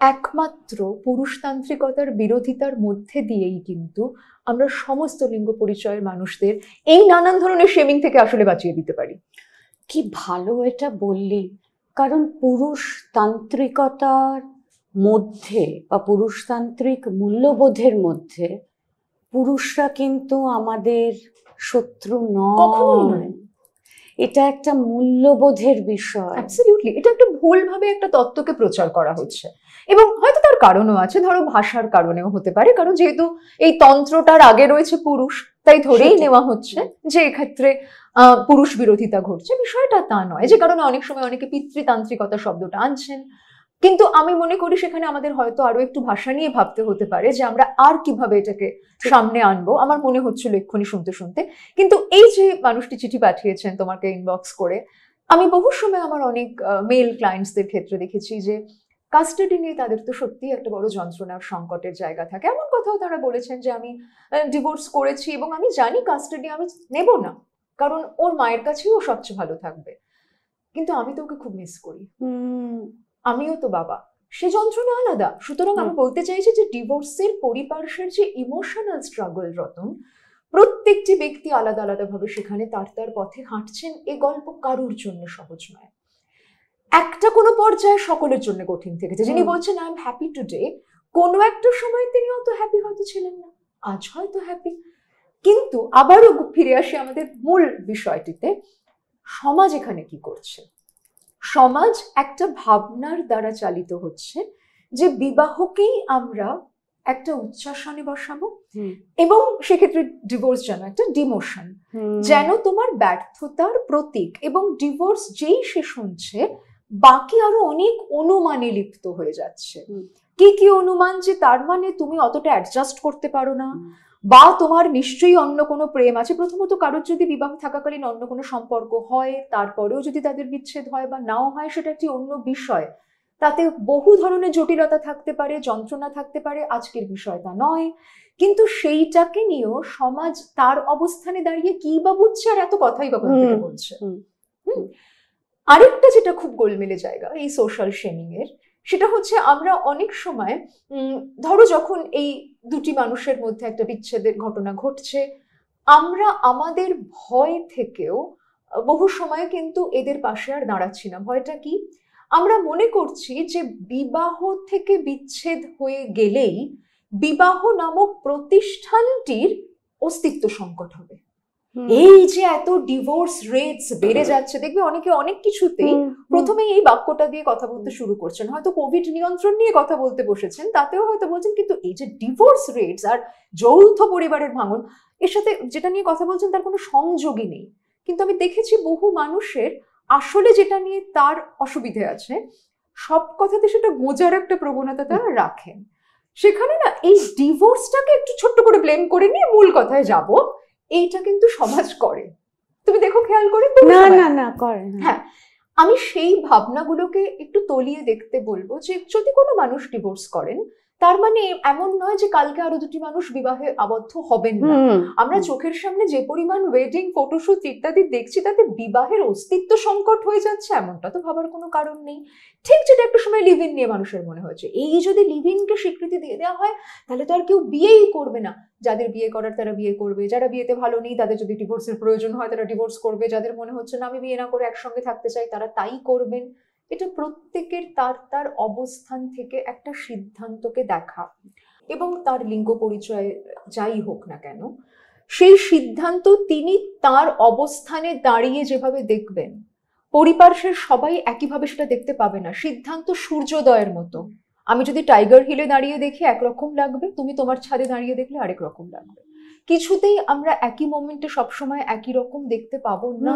একমাত্র পুরুষতান্ত্রিকতার বিরোধিতার মধ্যে দিয়েই কিন্তু আমরা সমস্ত লিঙ্গ পরিচয়ের মানুষদের এই নানান ধরনের শেমিং থেকে আসলে বাঁচিয়ে দিতে পারি। কি ভালো এটা বললি, কারণ পুরুষতান্ত্রিকতার মধ্যে বা পুরুষতান্ত্রিক মূল্যবোধের মধ্যে পুরুষরা কিন্তু আমাদের শত্রু নয়। এটা একটা মূল্যবোধের বিষয়। অ্যাবসলিউটলি, এটা একটা ভুলভাবে একটা তত্ত্বকে প্রচার করা হচ্ছে, এবং হয়তো তার কারণও আছে, ধরো ভাষার কারণেও হতে পারে, কারণ যেহেতু এই তন্ত্রটার আগে রয়েছে পুরুষ, তাই ধরেই নেওয়া হচ্ছে যে এক্ষেত্রে পুরুষ বিরোধিতা ঘটছে। বিষয়টা তা নয়, যে কারণে অনেক সময় অনেকে পিতৃতান্ত্রিকতা শব্দটা আনছেন। কিন্তু আমি মনে করি সেখানে আমাদের হয়তো আরো একটু ভাষা নিয়ে ভাবতে হতে পারে যে আমরা আর কিভাবে এটাকে সামনে আনবো। আমার মনে হচ্ছিল এক্ষুনি শুনতে শুনতে। কিন্তু এই যে মানুষটি চিঠি পাঠিয়েছেন তোমাকে ইনবক্স করে, আমি বহু সময় আমার অনেক মেল ক্লায়েন্টসদের ক্ষেত্রে দেখেছি যে কাস্টাডি নিয়ে তাদের তো সত্যি একটা বড় যন্ত্রণার সংকটের জায়গা থাকে। এমন কথাও তারা বলেছেন যে আমি ডিভোর্স করেছি এবং আমি জানি কাস্টাডি আমি নেব না, কারণ ওর মায়ের কাছেই ও সবচেয়ে ভালো থাকবে, কিন্তু আমি তো ওকে খুব মিস করি, আমিও তো বাবা, সে যন্ত্রণা আলাদা। সুতরাং আমি বলতে চাইছি যে ডিভোর্সের পরিপার্শ্বের যে ইমোশনাল স্ট্রাগল রতন, প্রত্যেকটি ব্যক্তি আলাদা আলাদা ভাবে সেখানে তার তার পথে হাঁটছেন। এই গল্প কারুর জন্য সহজ নয়, একটা কোনো পর্যায়ে সকলের জন্য কঠিন থেকেছে। যিনি বলছেন আই এম হ্যাপি টুডে, কোনো একটা সময় তিনি অত হ্যাপি হয়তো ছিলেন না, আজ হয়তো হ্যাপি। কিন্তু আবারও ফিরে আসি আমাদের মূল বিষয়টিতে, সমাজ এখানে কি করছে? সমাজ একটা ভাবনার দ্বারা চালিত হচ্ছে যে বিবাহকেই আমরা একটা উচ্চাসনে বসাবো, এবং সেক্ষেত্রে ডিভোর্স যেন একটা ডিমোশন, যেন তোমার ব্যর্থতার প্রতীক। এবং ডিভোর্স যেই সে শুনছে, বাকি আরো অনেক অনুমানে লিপ্ত হয়ে যাচ্ছে। কি কি অনুমান? যে তার মানে তুমি অতটা অ্যাডজাস্ট করতে পারো না, বা তোমার নিশ্চয়ই অন্য কোনো প্রেম আছে। প্রথমত কারোর যদি বিবাহ থাকাকালীন অন্য কোনো সম্পর্ক হয়, তারপরেও যদি তাদের বিচ্ছেদ হয় বা নাও হয়, সেটা একটি অন্য বিষয়। তাতে বহু ধরনের জটিলতা থাকতে পারে, যন্ত্রণা থাকতে পারে, আজকের বিষয় তা নয়। কিন্তু সেইটাকে নিয়েও সমাজ তার অবস্থানে দাঁড়িয়ে কি বা বুঝছে, আর এত কথাই বা কোথা থেকে বলছে। আরেকটা যেটা খুব গোলমেলে জায়গা এই সোশ্যাল শেমিং এর, সেটা হচ্ছে আমরা অনেক সময় ধরো যখন এই দুটি মানুষের মধ্যে একটা বিচ্ছেদের ঘটনা ঘটছে, আমরা আমাদের ভয় থেকেও বহু সময় কিন্তু এদের পাশে আর দাঁড়াচ্ছি না। ভয়টা কি? আমরা মনে করছি যে বিবাহ থেকে বিচ্ছেদ হয়ে গেলেই বিবাহ নামক প্রতিষ্ঠানটির অস্তিত্ব সংকট হবে। এই যে এত ডিভোর্স রেটস বেড়ে যাচ্ছে, দেখবে অনেকে অনেক কিছুতেই প্রথমেই এই বাক্যটা দিয়ে কথা বলতে শুরু করছেন। হয়তো কোভিড নিয়ন্ত্রণ নিয়ে কথা বলতে বসেছেন, তাতেও হয়তো বলছেন, কিন্তু এই যে ডিভোর্স রেটস আর যৌথ পরিবারের ভাঙন, এর সাথে যেটা নিয়ে কথা বলছেন তার কোনো সংযোগই নেই। কিন্তু আমি দেখেছি বহু মানুষের আসলে যেটা নিয়ে তার অসুবিধে আছে, সব কথাতে সেটা গোজার একটা প্রবণতা তারা রাখেন। সেখানে না এই ডিভোর্সটাকে একটু ছোট্ট করে ব্লেম করে নিয়ে মূল কথায় যাব, এইটা কিন্তু সমাজ করে। তুমি দেখো খেয়াল করে? না না না করে। হ্যাঁ, আমি সেই ভাবনাগুলোকে একটু তলিয়ে দেখতে বলবো যে যদি কোনো মানুষ ডিভোর্স করেন, তার মানে এমন নয় যে কালকে আরো দুটি মানুষ বিবাহে আবদ্ধ হবেন না। আমরা চোখের সামনে যে পরিমাণ ওয়েডিং ফটোশুট ইত্যাদি দেখছি, তাতে বিবাহের অস্তিত্ব সংকট হয়ে যাচ্ছে এমনটা তো ভাবার কোনো কারণ নেই। ঠিক যেটা একটা সময় লিভ ইন নিয়ে মানুষের মনে হয়েছে, এই যদি লিভ ইনকে স্বীকৃতি দিয়ে দেওয়া হয় তাহলে তো আর কেউ বিয়েই করবে না। যাদের বিয়ে করার তারা বিয়ে করবে, যারা বিয়েতে ভালো নেই তাদের যদি ডিভোর্সের প্রয়োজন হয় তারা ডিভোর্স করবে, যাদের মনে হচ্ছে না আমি বিয়ে না করে একসঙ্গে থাকতে চাই তারা তাই করবেন। এটা প্রত্যেকের তার তার অবস্থান থেকে একটা সিদ্ধান্তকে দেখা, এবং তার লিঙ্গ পরিচয় যাই হোক না কেন, সেই সিদ্ধান্ত তিনি তার অবস্থানে দাঁড়িয়ে যেভাবে দেখবেন, পরিপার্শ্বের সবাই একইভাবে সেটা দেখতে পাবে না। সিদ্ধান্ত সূর্যোদয়ের মতো। আমি যদি টাইগার হিলে দাঁড়িয়ে দেখি একরকম লাগবে, তুমি তোমার ছাদে দাঁড়িয়ে দেখলে আরেক রকম লাগবে। কিছুতেই আমরা একই মোমেন্টে সবসময় একই রকম দেখতে পাবো না।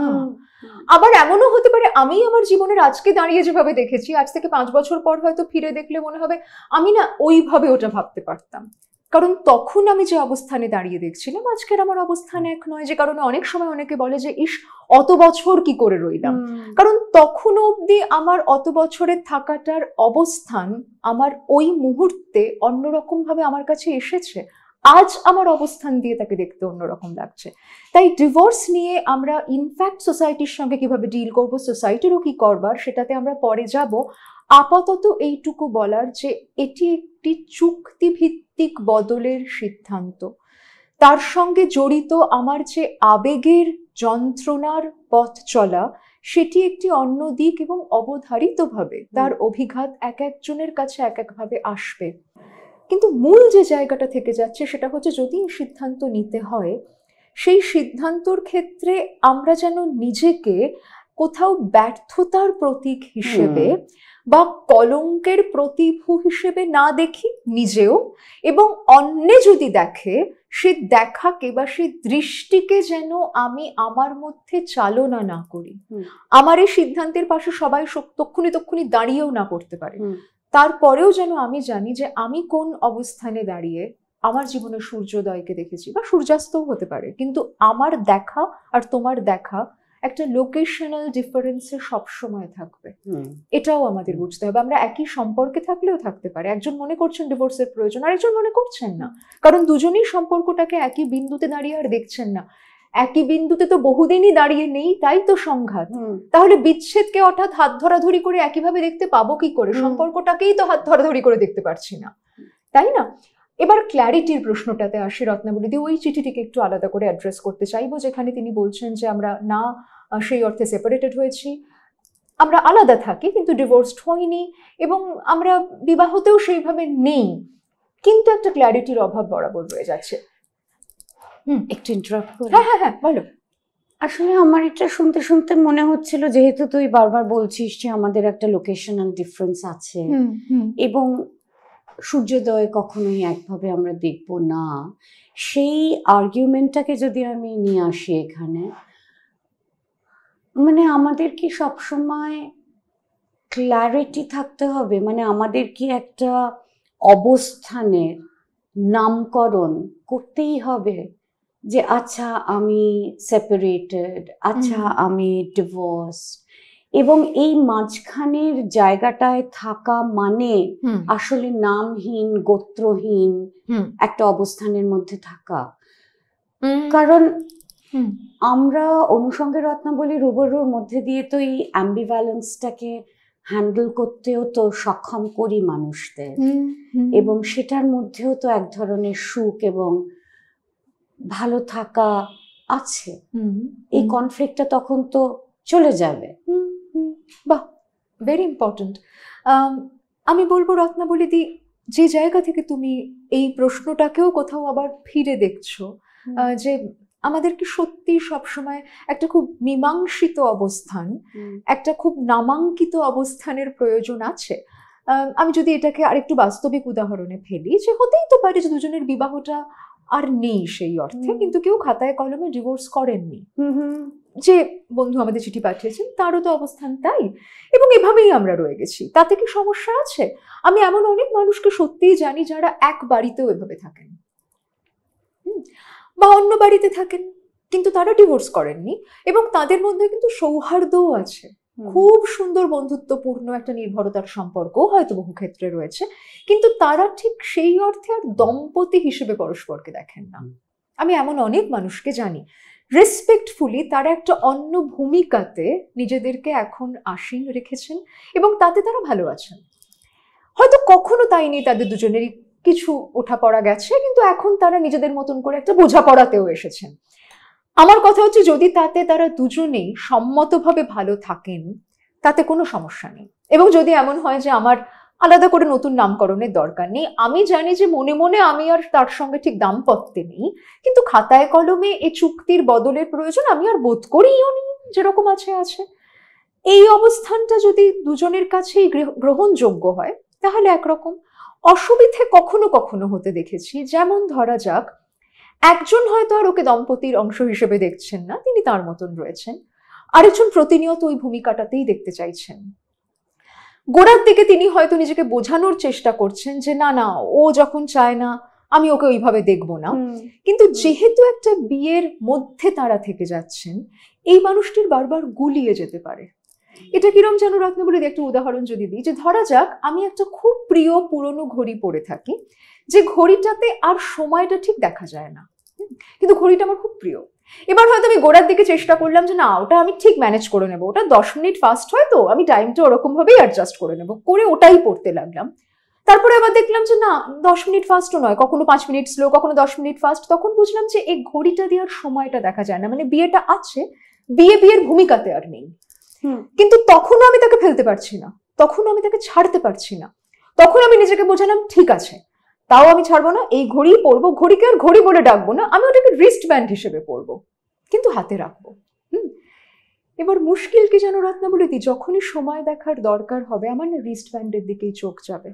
আবার এমনও হতে পারে আমি আমার জীবনের আজকে দাঁড়িয়ে যেভাবে দেখেছি, আজ থেকে 5 বছর পর হয়তো ফিরে দেখলে মনে হবে আমি না ওইভাবে ওটা ভাবতে পারতাম, কারণ তখন আমি যে অবস্থানে দাঁড়িয়ে দেখছিলাম আজকের আমার অবস্থান এক নয়। যে কারণে অনেক সময় অনেকে বলে যে ইস অত বছর কি করে রইলাম, কারণ তখন অবধি আমার অত বছরের থাকাটার অবস্থান আমার ওই মুহূর্তে অন্যরকম ভাবে আমার কাছে এসেছে। আজ আমার অবস্থান দিয়ে তাকে দেখতে অন্যরকম লাগছে। তাই ডিভোর্স নিয়ে আমরা ইনফ্যাক্ট সোসাইটির সঙ্গে কিভাবে ডিল করব, সোসাইটিরও কি করবার, সেটাতে আমরা পরে যাব। আপাতত এইটুকু বলার যে এটি একটি চুক্তিভিত্তিক বদলের সিদ্ধান্ত, তার সঙ্গে জড়িত আমার যে আবেগের যন্ত্রণার পথ চলা, সেটি একটি অন্য দিক এবং অবধারিতভাবে তার অভিঘাত এক একজনের কাছে এক একভাবে আসবে। কিন্তু মূল যে জায়গাটা থেকে যাচ্ছে সেটা হচ্ছে যদি সিদ্ধান্ত নিতে হয়, সেই সিদ্ধান্তর ক্ষেত্রে আমরা যেন নিজেকে কোথাও ব্যর্থতার প্রতীক হিসেবে বা কলঙ্কের প্রতিভূ হিসেবে না দেখি নিজেও, এবং অন্যে যদি দেখে সে দেখাকে বা সে দৃষ্টিকে যেন আমি আমার মধ্যে চালনা না করি। আমার এই সিদ্ধান্তের পাশে সবাই তক্ষুনি দাঁড়িয়েও না করতে পারে, তারপরেও যেন আমি জানি যে আমি কোন অবস্থানে দাঁড়িয়ে আমার জীবনের সূর্যোদয়কে দেখেছি, বা সূর্যাস্তও হতে পারে, কিন্তু আমার দেখা আর তোমার দেখা একটা লোকেশনাল ডিফারেন্সে সবসময় থাকবে। এটাও আমাদের বুঝতে হবে। আমরা একই সম্পর্কে থাকলেও থাকতে পারে, একজন মনে করছেন ডিভোর্সের প্রয়োজন, আরেকজন মনে করছেন না, কারণ দুজনেই সম্পর্কটাকে একই বিন্দুতে দাঁড়িয়ে আর দেখছেন না। একই বিন্দুতে তো বহুদিনই দাঁড়িয়ে নেই, তাই তো সংঘাত। তাহলে বিচ্ছেদকে হঠাৎ হাত ধরাধরি করে একইভাবে দেখতে পাবো কি করে? সম্পর্কটাকেই তো হাত ধরাধরি করে দেখতে পারছি না, তাই না? এবার ক্ল্যারিটির প্রশ্নটাতে আসি রত্নাবলী। ওই চিঠিটিকে একটু আলাদা করে অ্যাড্রেস করতে চাইবো, যেখানে তিনি বলছেন যে আমরা না সেই অর্থে সেপারেটেড হয়েছি, আমরা আলাদা থাকি কিন্তু ডিভোর্সড হইনি, এবং আমরা বিবাহতেও সেইভাবে নেই, কিন্তু একটা ক্ল্যারিটির অভাব বরাবর রয়ে যাচ্ছে। একটু ইন্টারাপ্ট করি? হ্যাঁ হ্যাঁ হ্যাঁ, বলো। আসলে আমার এটা শুনতে শুনতে মনে হচ্ছিল, যেহেতু তুই বারবার বলছিস যে আমাদের একটা লোকেশনাল ডিফারেন্স আছে এবং সূর্যোদয় কখনোই একভাবে আমরা দেখব না, সেই আর্গুমেন্টটাকে যদি আমি নিয়ে আসি এখানে, মানে আমাদের কি সবসময় ক্ল্যারিটি থাকতে হবে? মানে আমাদের কি একটা অবস্থানের নামকরণ করতেই হবে যে আচ্ছা আমি সেপারেটেড, আচ্ছা আমি ডিভোর্স, এবং এই মাঝখানের জায়গাটায় থাকা মানে আসলে নামহীন, গোত্রহীন একটা অবস্থানের মধ্যে থাকা। কারণ আমরা অনুষঙ্গের রত্নাবলী রুবরুর মধ্যে দিয়ে তো এই অ্যাম্বিভ্যালেন্সটাকে হ্যান্ডেল করতেও তো সক্ষম করি মানুষদের, এবং সেটার মধ্যেও তো এক ধরনের সুখ এবং ভালো থাকা আছে। এই কনফ্লিক্টটা তখন তো চলে যাবে। বাহ, ভেরি ইম্পর্টেন্ট। আমি বলবো রত্নাবলীদি, যে জায়গা থেকে তুমি এই প্রশ্নটাকেও কোথাও আবার ফিরে দেখছো, যে আমাদের কি সত্যি সবসময় একটা খুব মীমাংসিত অবস্থান, একটা খুব নামাঙ্কিত অবস্থানের প্রয়োজন আছে? আমি যদি এটাকে আরেকটু বাস্তবিক উদাহরণে ফেলি, যে হতেই তো পারে যে দুজনের বিবাহটা আর নেই সেই অর্থে, কিন্তু কেউ খাতায় কলমে ডিভোর্স করেননি। যে বন্ধু আমাদের চিঠি পাঠিয়েছেন তারও তো অবস্থান তাই, এবং এভাবেই আমরা রয়ে গেছি। তাতে কি সমস্যা আছে? আমি এমন অনেক মানুষকে সত্যিই জানি যারা এক বাড়িতেও এভাবে থাকেন, বা অন্য বাড়িতে থাকেন, কিন্তু তারা ডিভোর্স করেননি, এবং তাদের মধ্যে কিন্তু সৌহার্দ্যও আছে, খুব সুন্দর বন্ধুত্বপূর্ণ একটা নির্ভরতার সম্পর্কও হয়তো বহু ক্ষেত্রে রয়েছে, কিন্তু তারা ঠিক সেই অর্থে আর দম্পতি হিসেবে পরস্পরকে দেখেন না। আমি এমন অনেক মানুষকে জানি, রেসপেক্টফুলি তারা একটা অন্য ভূমিকাতে নিজেদেরকে এখন আসীন রেখেছেন, এবং তাতে তারা ভালো আছেন। হয়তো কখনো তাই নিয়ে তাদের দুজনেরই কিছু ওঠাপড়া গেছে, কিন্তু এখন তারা নিজেদের মতন করে একটা বোঝাপড়াতেও এসেছেন। আমার কথা হচ্ছে, যদি তাতে তারা দুজনেই সম্মতভাবে ভালো থাকেন, তাতে কোনো সমস্যা নেই। এবং যদি এমন হয় যে আমার আলাদা করে নতুন নামকরণের দরকার নেই, আমি জানি যে মনে মনে আমি আর তার সঙ্গে ঠিক দাম্পত্যে নেই, কিন্তু খাতায় কলমে এই চুক্তির বদলের প্রয়োজন আমি আর বোধ করিও নি, যেরকম আছে আছে, এই অবস্থানটা যদি দুজনের কাছেই গ্রহণযোগ্য হয়, তাহলে একরকম। অসুবিধে কখনো কখনো হতে দেখেছি, যেমন ধরা যাক একজন হয়তো আর ওকে দম্পতির অংশ হিসেবে দেখছেন না, তিনি তার মতন রয়েছেন, আরেকজন প্রতিনিয়ত ওই ভূমিকাটাতেই দেখতে চাইছেন। গোড়ার দিকে তিনি হয়তো নিজেকে বোঝানোর চেষ্টা করছেন যে না না, ও যখন চায় না আমি ওকে ওইভাবে দেখবো না, কিন্তু যেহেতু একটা বিয়ের মধ্যে তারা থেকে যাচ্ছেন, এই মানুষটির বারবার গুলিয়ে যেতে পারে। এটা কিরম যেন রত্নাবলী, একটা উদাহরণ যদি দিই, যে ধরা যাক আমি একটা খুব প্রিয় পুরনো ঘড়ি পরে থাকি, যে ঘড়িটাতে আর সময়টা ঠিক দেখা যায় না, কিন্তু ঘড়িটা আমার খুব প্রিয়। এবার হয়তো আমি গোড়ার দিকে চেষ্টা করলাম যে না, ওটা আমি ঠিক ম্যানেজ করে নেবো, ওটা 10 মিনিট ফাস্ট হয় তো আমি টাইমটা ওরকম ভাবেই অ্যাডজাস্ট করে নেবো, করে ওটাই পড়তে লাগলাম। তারপরে আবার দেখলাম যে না, 10 মিনিট ফাস্টও নয়, কখনো 5 মিনিট স্লো, কখনো 10 মিনিট ফাস্ট। তখন বুঝলাম যে এই ঘড়িটা দিয়ে আর সময়টা দেখা যায় না, মানে বিয়েটা আছে, বিয়ের ভূমিকাতে আর নেই। কিন্তু তখনও আমি তাকে ফেলতে পারছি না, তখনও আমি তাকে ছাড়তে পারছি না। তখন আমি নিজেকে বোঝালাম, ঠিক আছে, তাও আমি ছাড়বো না, এই ঘড়ি পরবো, ঘড়িকে আর ঘড়ি বলে ডাকবো না, আমি ওটাকে রিস্ট ব্যান্ড হিসেবে পরবো, কিন্তু হাতে রাখবো। এবার মুশকিল কি যেন রত্নাবলী, যখনই সময় দেখার দরকার হবে আমার না রিস্ট ব্যান্ডের দিকেই চোখ যাবে।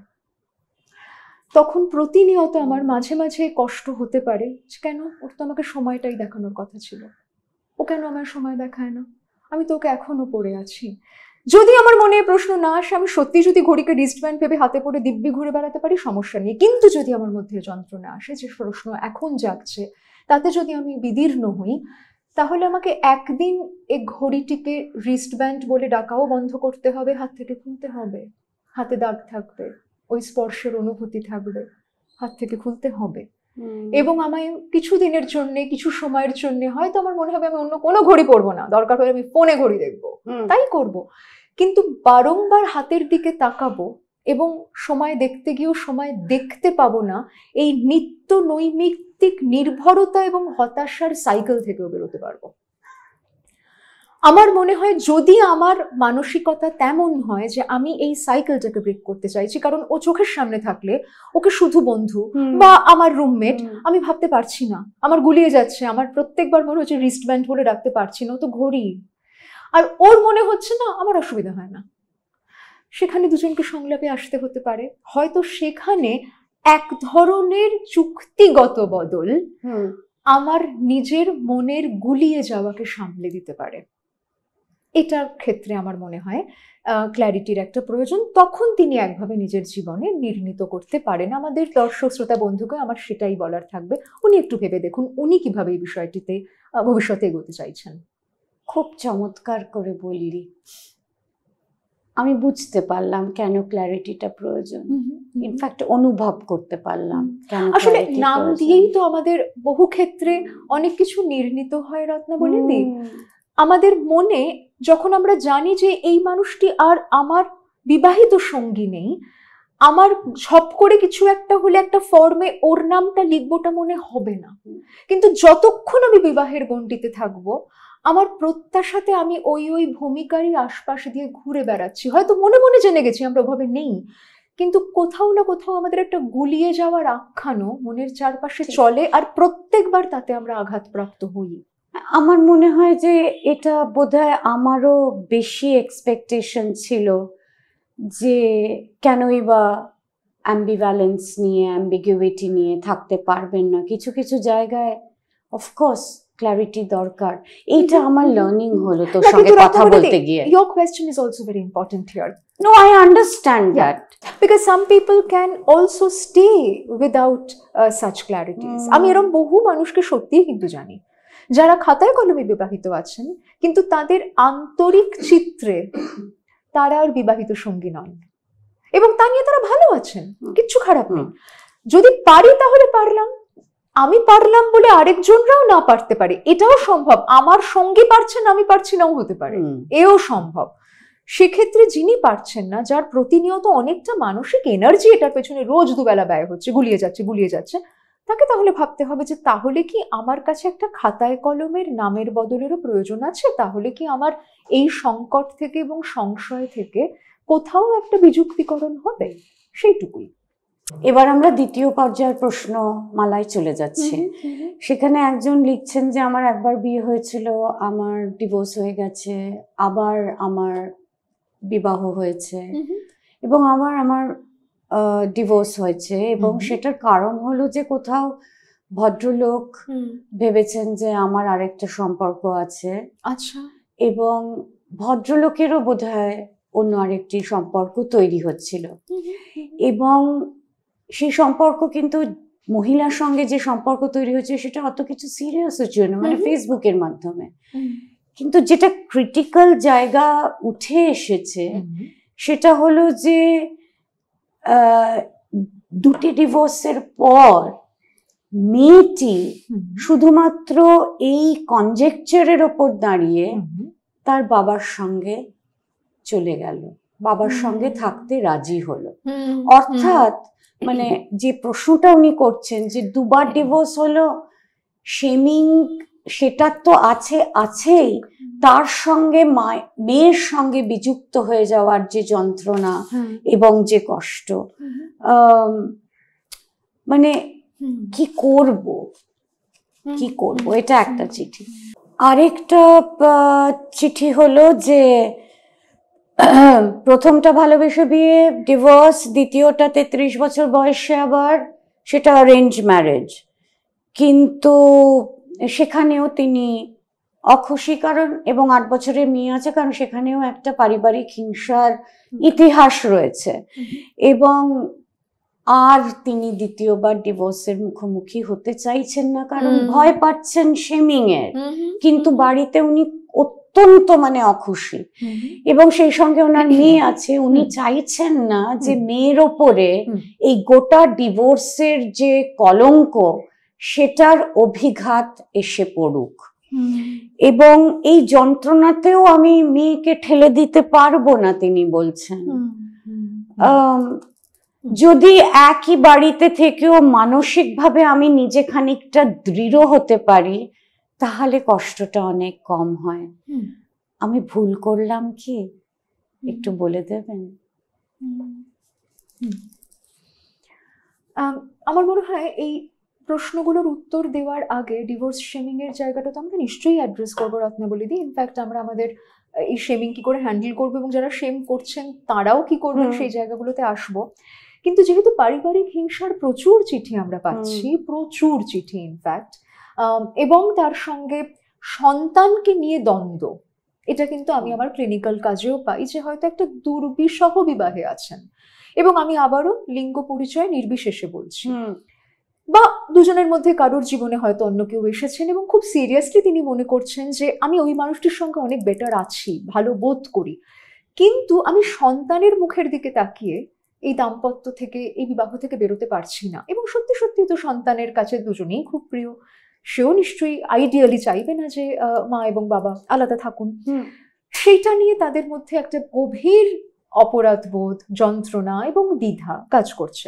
তখন প্রতিনিয়ত আমার মাঝে মাঝে কষ্ট হতে পারে, কেন, ওর তো আমাকে সময়টাই দেখানোর কথা ছিল, ও কেন আমার সময় দেখায় না, আমি তো ওকে এখনো পড়ে আছি। যদি আমার মনে প্রশ্ন না আসে, আমি সত্যি যদি ঘড়িকে রিস্টব্যান্ড ভেবে হাতে পড়ে দিব্যি ঘুরে বেড়াতে পারি, সমস্যা নেই। কিন্তু যদি আমার মধ্যে যন্ত্রণা আসে, যে প্রশ্ন এখন জাগছে, তাতে যদি আমি বিদীর্ণ হই, তাহলে আমাকে একদিন এই ঘড়িটিকে রিস্টব্যান্ড বলে ডাকাও বন্ধ করতে হবে, হাত থেকে খুলতে হবে। হাতে দাগ থাকবে, ওই স্পর্শের অনুভূতি থাকবে, হাত থেকে খুলতে হবে। এবং আমায় কিছু দিনের জন্য, কিছু সময়ের জন্য হয়তো আমার মনে হবে আমি অন্য কোনো ঘড়ি পরবো না, দরকার হলে আমি ফোনে ঘড়ি দেখবো, তাই করব। কিন্তু বারংবার হাতের দিকে তাকাবো এবং সময় দেখতে গিয়েও সময় দেখতে পাবো না, এই নিত্য নৈমিত্তিক নির্ভরতা এবং হতাশার সাইকেল থেকেও বেরোতে পারবো। আমার মনে হয় যদি আমার মানসিকতা তেমন হয় যে আমি এই সাইকেলটাকে ব্রেক করতে চাইছি, কারণ ও চোখের সামনে থাকলে ওকে শুধু বন্ধু বা আমার রুমমেট আমি ভাবতে পারছি না, আমার গুলিয়ে যাচ্ছে, আমার প্রত্যেকবার মনে হচ্ছে রিস্টব্যান্ড বলে রাখতে পারছি না, ও তো ঘড়ি, আর ওর মনে হচ্ছে না, আমার অসুবিধা হয় না। সেখানে দুজনকে সংলাপে আসতে হতে পারে, হয়তো সেখানে এক ধরনের চুক্তিগত বদল আমার নিজের মনের গুলিয়ে যাওয়াকে সামলে দিতে পারে। এটার ক্ষেত্রে আমার মনে হয় ক্ল্যারিটির একটা প্রয়োজন। তখন তিনি একভাবে নিজের জীবনে নির্ণীত করতে পারেন। আমাদের দর্শক শ্রোতা বন্ধুকে আমার সেটাই বলার থাকবে, উনি একটু ভেবে দেখুন উনি কিভাবে এই বিষয়টিতে ভবিষ্যতে এগোতে চাইছেন। খুব চমৎকার করে বললি, আমি বুঝতে পারলাম কেন ক্ল্যারিটিটা প্রয়োজন, ইনফ্যাক্ট অনুভব করতে পারলাম কেন। আসলে নাম দিয়েই তো আমাদের বহু ক্ষেত্রে অনেক কিছু নির্ণীত হয় রত্নাবলীদি। আমাদের মনে যখন আমরা জানি যে এই মানুষটি আর আমার বিবাহিত সঙ্গী নেই, আমার ঝপ করে কিছু একটা হলে একটা ফর্মে ওর নামটা লিখবোটা মনে হবে না, কিন্তু যতক্ষণ আমি বিবাহের গণ্ডিতে থাকবো আমার প্রত্যাশাতে আমি ওই ভূমিকারই আশপাশ দিয়ে ঘুরে বেড়াচ্ছি। হয়তো মনে মনে জেনে গেছি আমরা ওভাবে নেই, কিন্তু কোথাও না কোথাও আমাদের একটা গুলিয়ে যাওয়ার আখ্যানও মনের চারপাশে চলে, আর প্রত্যেকবার তাতে আমরা আঘাতপ্রাপ্ত হই। আমার মনে হয় যে এটা বোধহয় আমারও বেশি এক্সপেকটেশন ছিল যে কেনই বা অ্যাম্বিভ্যালেন্স নিয়ে, অ্যাম্বিগুইটি নিয়ে থাকতে পারবেন না। কিছু কিছু জায়গায় অফকোর্স ক্ল্যারিটি দরকার। এইটা আমার লার্নিং হলো তোর সঙ্গে কথা বলতে গিয়ে। Your question is also very important here. No, I understand that. Because some people can also stay without such clarities. আমি এরকম বহু মানুষকে সত্যিই কিন্তু জানি যারা খাতায় কলমে বিবাহিত আছেন, কিন্তু তাদের আন্তরিক চিত্রে তারা আর বিবাহিত সঙ্গী নন, এবং তা নিয়ে তারা ভালো আছেন, কিচ্ছু খারাপ নেই। যদি পারি তাহলে পারলাম, আমি পারলাম বলে আরেকজনরাও না পারতে পারে, এটাও সম্ভব। আমার সঙ্গী পারছেন, আমি পারছি নাও হতে পারে, এও সম্ভব। সেক্ষেত্রে যিনি পারছেন না, যার প্রতিনিয়ত অনেকটা মানসিক এনার্জি এটার পেছনে রোজ দুবেলা ব্যয় হচ্ছে, গুলিয়ে যাচ্ছে, তাকে তাহলে ভাবতে হবে যে তাহলে কি আমার কাছে একটা খাতায় কলমের নামের বদলেরও প্রয়োজন আছে? তাহলে কি আমার এই সংকট থেকে এবং সংশয় থেকে কোথাও একটা বিযুক্তিকরণ হবে? সেইটুকুই। এবার আমরা দ্বিতীয় পর্যায়ের প্রশ্ন মালায় চলে যাচ্ছি। সেখানে একজন লিখছেন যে আমার একবার বিয়ে হয়েছিল, আমার ডিভোর্স হয়ে গেছে, আবার আমার বিবাহ হয়েছে, এবং আমার ডিভোর্স হয়েছে, এবং সেটার কারণ হলো যে কোথাও ভদ্রলোক ভেবেছেন যে আমার আরেকটা সম্পর্ক আছে, আচ্ছা, এবং ভদ্রলোকেরও বোধহয় অন্য আরেকটি সম্পর্ক তৈরি হচ্ছিল, এবং সেই সম্পর্ক কিন্তু মহিলার সঙ্গে যে সম্পর্ক তৈরি হয়েছে সেটা অত কিছু সিরিয়াস হচ্ছে না, মানে ফেসবুকের মাধ্যমে। কিন্তু যেটা ক্রিটিক্যাল জায়গা উঠে এসেছে সেটা হলো যে দুটি ডিভোর্সের পর মেয়েটি শুধুমাত্র এই কনজেকচারের ওপর দাঁড়িয়ে তার বাবার সঙ্গে চলে গেল, বাবার সঙ্গে থাকতে রাজি হলো। অর্থাৎ মানে যে প্রশ্নটা উনি করছেন যে দুবার ডিভোর্স হলো, শেমিং সেটা তো আছেই, তার সঙ্গে মেয়ের সঙ্গে বিযুক্ত হয়ে যাওয়ার যে যন্ত্রণা এবং যে কষ্ট, মানে কি করব, এটা একটা চিঠি। আরেকটা চিঠি হলো যে প্রথমটা ভালোবেসে বিয়ে, ডিভোর্স, দ্বিতীয়টা 33 বছর বয়সে আবার সেটা অ্যারেঞ্জ ম্যারেজ, কিন্তু সেখানেও তিনি অখুশি, কারণ এবং 8 বছরের মেয়ে আছে, কারণ সেখানেও একটা পারিবারিক হিংসার ইতিহাস রয়েছে, এবং আর তিনি দ্বিতীয়বার ডিভোর্সের মুখোমুখি হতে চাইছেন না, কারণ ভয় পাচ্ছেন শেমিং এর, কিন্তু বাড়িতে উনি অত্যন্ত মানে অখুশি, এবং সেই সঙ্গে ওনার মেয়ে আছে, উনি চাইছেন না যে মেয়ের ওপরে এই গোটা ডিভোর্সের যে কলঙ্ক সেটার অভিঘাত এসে পড়ুক, এবং এই যন্ত্রণাতেও আমি মেয়েকে ঠেলে দিতে পারবো না তিনি বলছেন। যদি একই বাড়িতে থেকেও মানসিকভাবে আমি নিজে খানিকটা দৃঢ় হতে পারি তাহলে কষ্টটা অনেক কম হয়। আমি ভুল করলাম কি একটু বলে দেবেন? আমার মনে হয় এই প্রশ্নগুলোর উত্তর দেওয়ার আগে ডিভোর্স শেমিং এর জায়গাটা তো আমরা নিশ্চয়ই অ্যাড্রেস করবো রত্নাবলীদি। ইনফ্যাক্ট আমরা আমাদের এই শেমিং কি করে হ্যান্ডেল করবো এবং যারা শেম করছেন তারাও কি করবেন সেই জায়গাগুলোতে আসবো। কিন্তু যেহেতু পারিবারিক হিংসার প্রচুর চিঠি আমরা পাচ্ছি, প্রচুর চিঠি ইনফ্যাক্ট, এবং তার সঙ্গে সন্তানকে নিয়ে দ্বন্দ্ব, এটা কিন্তু আমি আমার ক্লিনিক্যাল কাজেও পাই, যে হয়তো একটা দুর্বিষহ বিবাহে আছেন, এবং আমি আবারও লিঙ্গ পরিচয় নির্বিশেষে বলছি, বা দুজনের মধ্যে কারোর জীবনে হয়তো অন্য কেউ এসেছেন এবং খুব সিরিয়াসলি তিনি মনে করছেন যে আমি ওই মানুষটির সঙ্গে অনেক বেটার আছি, ভালো বোধ করি, কিন্তু আমি সন্তানের মুখের দিকে তাকিয়ে এই দাম্পত্য থেকে, এই বিবাহ থেকে বেরোতে পারছি না। এবং সত্যি সত্যি তো সন্তানের কাছে দুজনেই খুব প্রিয়, সেও নিশ্চয়ই আইডিয়ালি চাইবে না যে মা এবং বাবা আলাদা থাকুন। সেইটা নিয়ে তাদের মধ্যে একটা গভীর অপরাধবোধ, যন্ত্রণা এবং দ্বিধা কাজ করছে।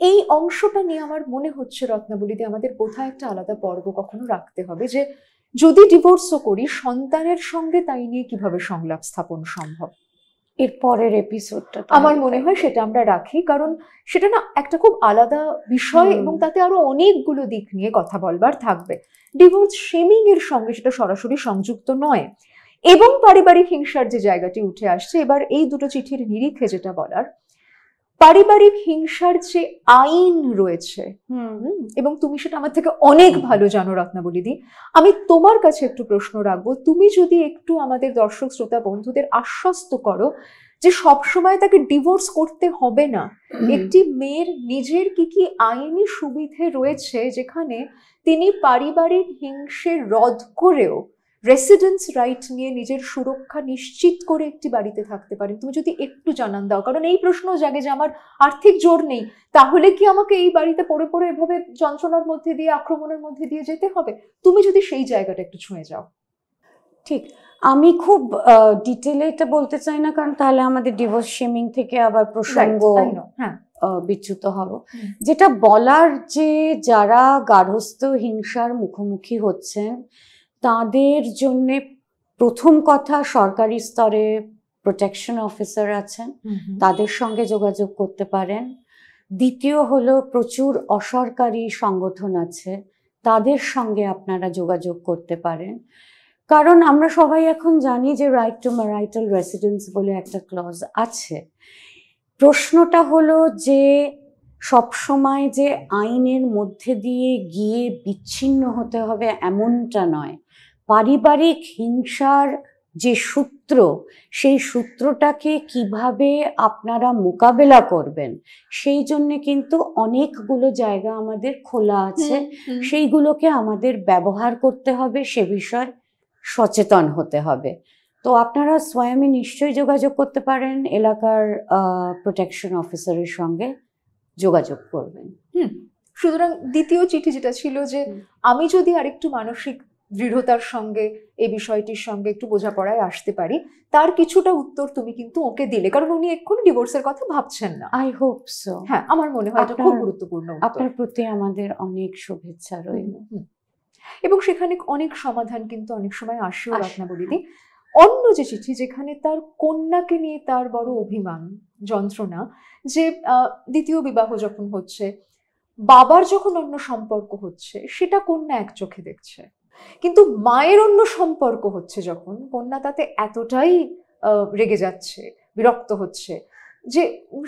এই অংশটা নিয়ে আমার মনে হচ্ছে রত্নাবলীতে আমাদের বোধহয় একটা আলাদা পর্ব কখনো রাখতে হবে, যে যদি ডিভোর্সও করি সন্তানের সঙ্গে তাই নিয়ে কিভাবে সংলাপ স্থাপন সম্ভব। এর পরের এপিসোডটা আমার মনে হয় সেটা আমরা রাখি, কারণ সেটা না একটা খুব আলাদা বিষয় এবং তাতে আরো অনেকগুলো দিক নিয়ে কথা বলবার থাকবে। ডিভোর্স শেমিং এর সঙ্গে সেটা সরাসরি সংযুক্ত নয়, এবং পারিবারিক হিংসার যে জায়গাটি উঠে আসছে এবার এই দুটো চিঠির নিরিখে যেটা বলার, পারিবারিক হিংসার যে আইন রয়েছে, এবং তুমি সেটা আমার থেকে অনেক ভালো জানো রত্নাবলীদি, আমি তোমার কাছে একটু প্রশ্ন রাখবো, তুমি যদি একটু আমাদের দর্শক শ্রোতা বন্ধুদের আশ্বস্ত করো যে সবসময় তাকে ডিভোর্স করতে হবে না, একটি মেয়ের নিজের কি কি আইনি সুবিধে রয়েছে যেখানে তিনি পারিবারিক হিংসে রদ করেও রেসিডেন্স রাইট নিয়ে নিজের সুরক্ষা নিশ্চিত করে একটি বাড়িতে থাকতে পারেন। তুমি যদি একটু জানান দাও, কারণ এই প্রশ্ন জাগে যে আমার আর্থিক জোর নেই, তাহলে কি আমাকে এই বাড়িতে পড়ে পড়ে এভাবে যন্ত্রণার মধ্যে দিয়ে, আক্রমণের মধ্যে দিয়ে যেতে হবে? তুমি যদি সেই জায়গাটা একটু ছুঁয়ে যাও। ঠিক, আমি খুব ডিটেলে এটা বলতে চাই না, কারণ তাহলে আমাদের ডিভোর্স শেমিং থেকে আবার প্রসঙ্গ বিচ্যুত হব। যেটা বলার, যে যারা গার্হস্থ্য হিংসার মুখোমুখি হচ্ছেন তাদের জন্য প্রথম কথা, সরকারি স্তরে প্রোটেকশন অফিসার আছেন, তাদের সঙ্গে যোগাযোগ করতে পারেন। দ্বিতীয় হলো, প্রচুর অসরকারি সংগঠন আছে, তাদের সঙ্গে আপনারা যোগাযোগ করতে পারেন। কারণ আমরা সবাই এখন জানি যে রাইট টু ম্যারাইটাল রেসিডেন্স বলে একটা ক্লজ আছে। প্রশ্নটা হলো যে সবসময় যে আইনের মধ্যে দিয়ে গিয়ে বিচ্ছিন্ন হতে হবে এমনটা নয়। পারিবারিক হিংসার যে সূত্র, সেই সূত্রটাকে কিভাবে আপনারা মোকাবেলা করবেন সেই জন্য কিন্তু অনেকগুলো জায়গা আমাদের খোলা আছে, সেইগুলোকে আমাদের ব্যবহার করতে হবে, সে বিষয়ে সচেতন হতে হবে। তো আপনারা স্বয়ংই নিশ্চয়ই যোগাযোগ করতে পারেন, এলাকার প্রোটেকশন অফিসারের সঙ্গে যোগাযোগ করবেন। সুতরাং দ্বিতীয় চিঠি যেটা ছিল যে আমি যদি আরেকটু মানসিক দৃঢ়তার সঙ্গে এই বিষয়টির সঙ্গে একটু বোঝাপড়ায় আসতে পারি, তার কিছুটা উত্তর তুমি কিন্তু ওকে দিলে, কারণ উনি এক্ষুনি ডিভোর্সের কথা ভাবছেন না। I hope so. হ্যাঁ, আমার মনে হয় এটা খুব গুরুত্বপূর্ণ। আপনার প্রতি আমাদের অনেক শুভেচ্ছা রইল। এবং সেখানে অনেক সমাধান কিন্তু অনেক সময় আসেও রত্নাবলীদি। অন্য যে চিঠি, যেখানে তার কন্যাকে নিয়ে তার বড় অভিমান, যন্ত্রণা, যে দ্বিতীয় বিবাহ যখন হচ্ছে, বাবার যখন অন্য সম্পর্ক হচ্ছে, সেটা কন্যা এক চোখে দেখছে, কিন্তু মায়ের অন্য সম্পর্ক হচ্ছে যখন, কন্যা তাতে এতটাই রেগে যাচ্ছে, বিরক্ত হচ্ছে যে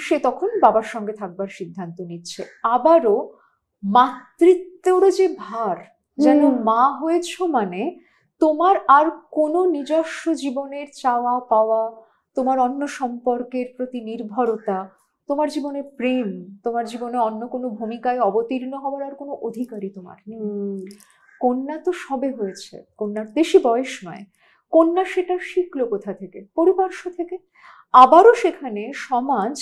সে তখন বাবার সঙ্গে থাকবার সিদ্ধান্ত নিচ্ছে। আবারও মাতৃত্বের যে ভার, যেন মা হয়েছ মানে তোমার আর কোনো নিজস্ব জীবনের চাওয়া পাওয়া, তোমার অন্য সম্পর্কের প্রতি নির্ভরতা, তোমার জীবনে প্রেম, তোমার জীবনে অন্য কোনো ভূমিকায় অবতীর্ণ হওয়ার আর কোনো অধিকারই তোমার নেই। কন্যা তো সবে হয়েছে, কন্যার বেশি বয়স নয়, কন্যা সেটা শিখলো কোথা থেকে? পরিপার্শ্ব থেকে। আবারও সেখানে সমাজ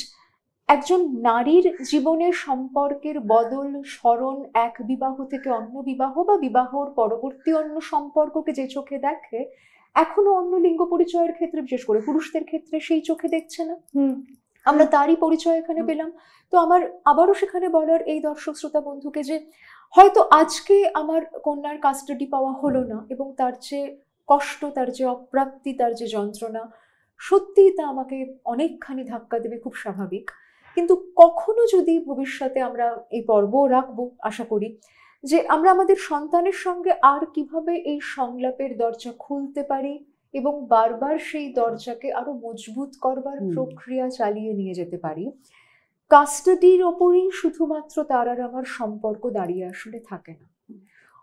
একজন নারীর জীবনের সম্পর্কের বদল স্মরণ, এক বিবাহ থেকে অন্য বিবাহ বা বিবাহর পরবর্তী অন্য সম্পর্ককে যে চোখে দেখে, এখনো অন্য লিঙ্গ পরিচয়ের ক্ষেত্রে, বিশেষ করে পুরুষদের ক্ষেত্রে, সেই চোখে দেখছে না। আমরা তারই পরিচয় এখানে পেলাম। তো আমার আবারও সেখানে বলার এই দর্শক শ্রোতা বন্ধুকে যে হয়তো আজকে আমার কন্যার কাস্টাডি পাওয়া হলো না, এবং তার যে কষ্ট, তার যে অপ্রাপ্তি, তার যে যন্ত্রণা, সত্যিই তা আমাকে অনেকখানি ধাক্কা দেবে, খুব স্বাভাবিক। কিন্তু কখনো যদি ভবিষ্যতে আমরা এই পর্ব রাখবো, আশা করি যে আমরা আমাদের সন্তানের সঙ্গে আর কিভাবে এই সংলাপের দরজা খুলতে পারি এবং বারবার সেই দরজাকে আরো মজবুত করবার প্রক্রিয়া চালিয়ে নিয়ে যেতে পারি। কাস্টাডির ওপরেই শুধুমাত্র তার আর আমার সম্পর্ক দাঁড়িয়ে আসলে থাকে না।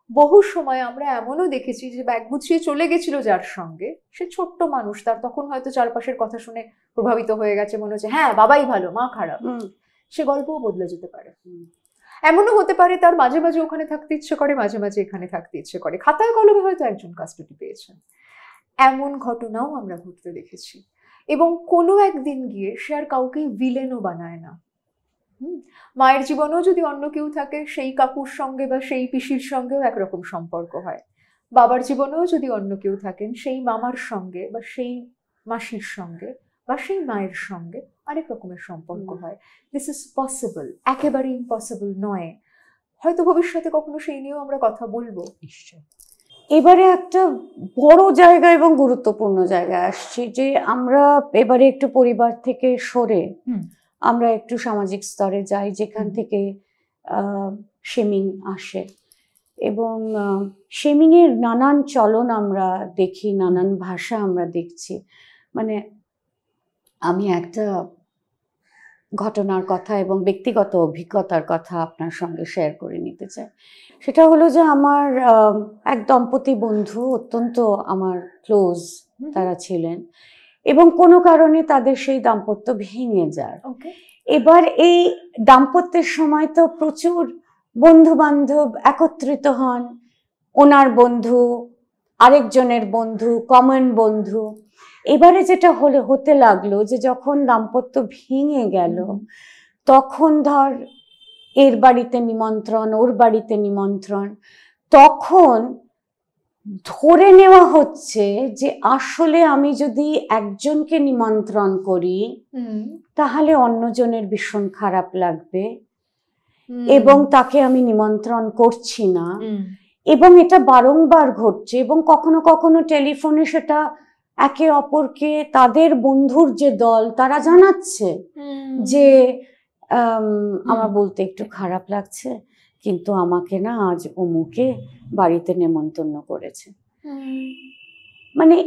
বহু সময় আমরা এমনও দেখেছি যে ব্যাগ গুছিয়ে চলে গেছিল যার সঙ্গে, সে ছোট্ট মানুষ, তার তখন হয়তো চারপাশের কথা শুনে প্রভাবিত হয়ে গেছে, মনে হচ্ছে হ্যাঁ বাবাই ভালো মা খারাপ, সে গল্পও বদলে যেতে পারে। এমনও হতে পারে তার মাঝে মাঝে ওখানে থাকতে ইচ্ছে করে, মাঝে মাঝে এখানে থাকতে ইচ্ছে করে, খাতায় কলমে হয়তো একজন কাস্টডি পেয়েছেন। এমন ঘটনাও আমরা ঘটতে দেখেছি। এবং কোনো একদিন গিয়ে সে আর কাউকে ভিলেনও বানায় না। মায়ের জীবনেও যদি অন্য কেউ থাকে, সেই কাকুর সঙ্গে বা সেই পিসির সঙ্গেও একরকম সম্পর্ক হয়। বাবার জীবনেও যদি অন্য কেউ থাকেন, সেই মামার সঙ্গে বা সেই মাসির সঙ্গে বা সেই মায়ের সঙ্গে আরেক রকমের সম্পর্ক হয়। দিস ইজ পসিবল, একেবারে ইম্পসিবল নয়। হয়তো ভবিষ্যতে কখনো সেই নিয়েও আমরা কথা বলবো। নিশ্চয়। এবারে একটা বড় জায়গা এবং গুরুত্বপূর্ণ জায়গায় আসছি, যে আমরা এবারে একটু পরিবার থেকে সরে আমরা একটু সামাজিক স্তরে যাই, যেখান থেকে শেমিং আসে, এবং শেমিং এর নানান চলন আমরা দেখি, নানান ভাষা আমরা দেখছি। মানে আমি একটা ঘটনার কথা এবং ব্যক্তিগত অভিজ্ঞতার কথা আপনার সঙ্গে শেয়ার করে নিতে চাই। সেটা হলো যে আমার এক দম্পতি বন্ধু, অত্যন্ত আমার ক্লোজ তারা ছিলেন, এবং কোনো কারণে তাদের সেই দাম্পত্য ভেঙে যায়। এবার এই দাম্পত্যের সময় তো প্রচুর বন্ধু বান্ধব একত্রিত হন, ওনার বন্ধু, আরেকজনের বন্ধু, কমন বন্ধু। এবারে যেটা হতে লাগলো যে যখন দাম্পত্য ভেঙে গেল, তখন ধর এর বাড়িতে নিমন্ত্রণ, ওর বাড়িতে নিমন্ত্রণ, তখন ধরে নেওয়া হচ্ছে যে আসলে আমি যদি একজনকে নিমন্ত্রণ করি তাহলে অন্যজনের ভীষণ খারাপ লাগবে, এবং তাকে আমি নিমন্ত্রণ করছি না। এবং এটা বারংবার ঘটছে, এবং কখনো কখনো টেলিফোনে সেটা একে অপরকে, তাদের বন্ধুর যে দল, তারা জানাচ্ছে যে আমার বলতে একটু খারাপ লাগছে, কিন্তু আমাকে না আজ অমুকে বাড়িতে নেমন্তন্ন করেছে। মানে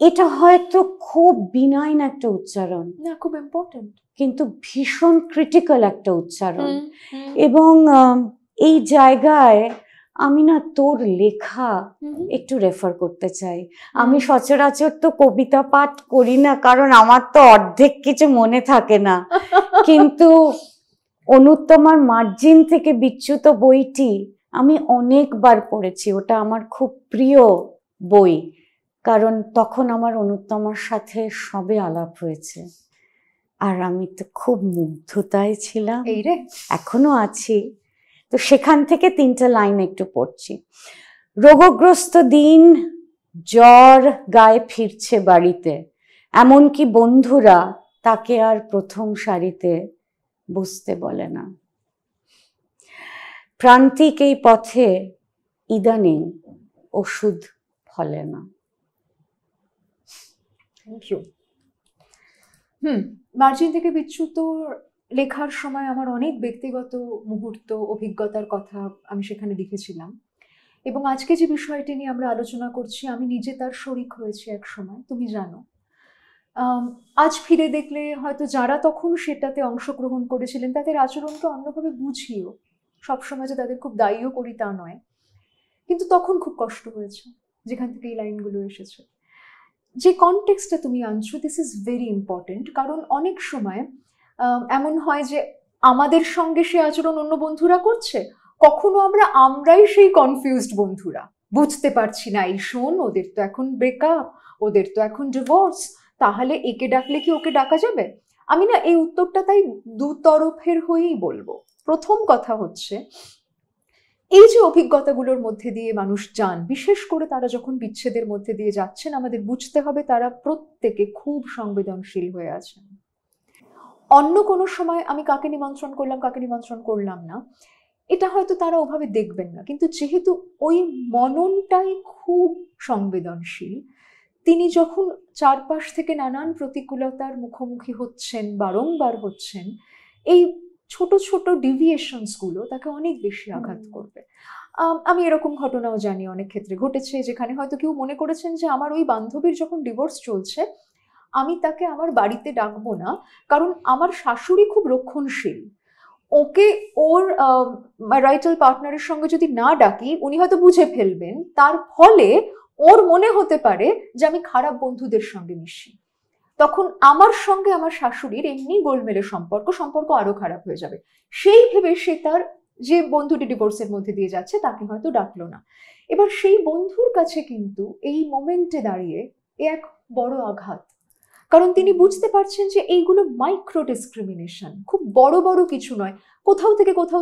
এটা হয়তো খুব বিনাইন একটা উচ্চারণ, না খুব ইম্পর্টেন্ট, কিন্তু ভীষণ ক্রিটিক্যাল একটা উচ্চারণ। এবং এই জায়গায় আমি না তোর লেখা একটু রেফার করতে চাই। আমি সচরাচর তো কবিতা পাঠ করি না, কারণ আমার তো অর্ধেক কিছু মনে থাকে না, কিন্তু অনুত্তমার মার্জিন থেকে বিচ্যুত বইটি আমি অনেকবার পড়েছি। ওটা আমার খুব প্রিয় বই, কারণ তখন আমার অনুত্তমার সাথে সবে আলাপ হয়েছে, আর আমি তো খুব মুগ্ধতায় ছিলাম, এখনো আছি। তো সেখান থেকে 3টা লাইন একটু পড়ছি। রোগগ্রস্ত দিন, জ্বর, গায়ে ফিরছে বাড়িতে, এমনকি বন্ধুরা তাকে আর প্রথম সারিতে বসতে বলে না। প্রান্তিক এই পথে ইদানিং ওষুধ ফলে না। মার্জিন থেকে বিচ্যুত লেখার সময় আমার অনেক ব্যক্তিগত মুহূর্ত, অভিজ্ঞতার কথা আমি সেখানে লিখেছিলাম, এবং আজকে যে বিষয়টি নিয়ে আমরা আলোচনা করছি, আমি নিজে তার শরিক হয়েছি এক সময়, তুমি জানো। আজ ফিরে দেখলে হয়তো যারা তখন সেটাতে অংশগ্রহণ করেছিলেন তাদের আচরণকে অন্যভাবে বুঝিও, সবসময় যে তাদের খুব দায়ীও করি তা নয়, কিন্তু তখন খুব কষ্ট হয়েছে যেখান থেকে এই লাইনগুলো এসেছে। যে কনটেক্সটটা তুমি আনছো, দিস ইজ ভেরি ইম্পর্টেন্ট, কারণ অনেক সময় এমন হয় যে আমাদের সঙ্গে সে আচরণ অন্য বন্ধুরা করছে, কখনো আমরাই সেই কনফিউজড বন্ধুরা, বুঝতে পারছি না, এই শোন ওদের তো এখন ব্রেকআপ, ওদের তো এখন ডিভোর্স, তাহলে একে ডাকলে কি ওকে ডাকা যাবে? আমি না এই উত্তরটা তাই দুতরফের হয়েই বলবো। প্রথম কথা হচ্ছে, এই যে অভিজ্ঞতাগুলোর মধ্যে দিয়ে মানুষ যান, বিশেষ করে তারা যখন বিচ্ছেদের মধ্যে দিয়ে যাচ্ছেন, আমাদের বুঝতে হবে তারা প্রত্যেকে খুব সংবেদনশীল হয়ে আছেন। অন্য কোনো সময় আমি কাকে নিমন্ত্রণ করলাম, কাকে নিমন্ত্রণ করলাম না, এটা হয়তো তারা ওভাবে দেখবেন না, কিন্তু যেহেতু ওই মননটাই খুব সংবেদনশীল, তিনি যখন চারপাশ থেকে নানান প্রতিকূলতার মুখোমুখি হচ্ছেন, বারংবার হচ্ছেন, এই ছোট ছোট ডিভিয়েশনসগুলো তাকে অনেক বেশি আঘাত করবে। আমি এরকম ঘটনাও জানি অনেক ক্ষেত্রে ঘটেছে, যেখানে হয়তো কেউ মনে করেছেন যে আমার ওই বান্ধবীর যখন ডিভোর্স চলছে, আমি তাকে আমার বাড়িতে ডাকবো না, কারণ আমার শাশুড়ি খুব রক্ষণশীল, ওকে ওর ম্যারিটাল পার্টনারের সঙ্গে যদি না ডাকি উনি হয়তো বুঝে ফেলবেন, তার ফলে ওর মনে হতে পারে যে আমি খারাপ বন্ধুদের সঙ্গে মিশি। তখন আমার সঙ্গে আমার শাশুড়ির এমনি গোলমেলের সম্পর্ক আরো খারাপ হয়ে যাবে। সেই ভেবে সে তার যে বন্ধুটি ডিভোর্সের মধ্যে দিয়ে যাচ্ছে তাকে হয়তো ডাকলো না। এবার সেই বন্ধুর কাছে কিন্তু এই মোমেন্টে দাঁড়িয়ে এক বড় আঘাত, কারণ তিনি বুঝতে পারছেন যে এইগুলো মাইক্রো ডিসক্রিমিনেশন, খুব বড় বড় কিছু নয়। কোথাও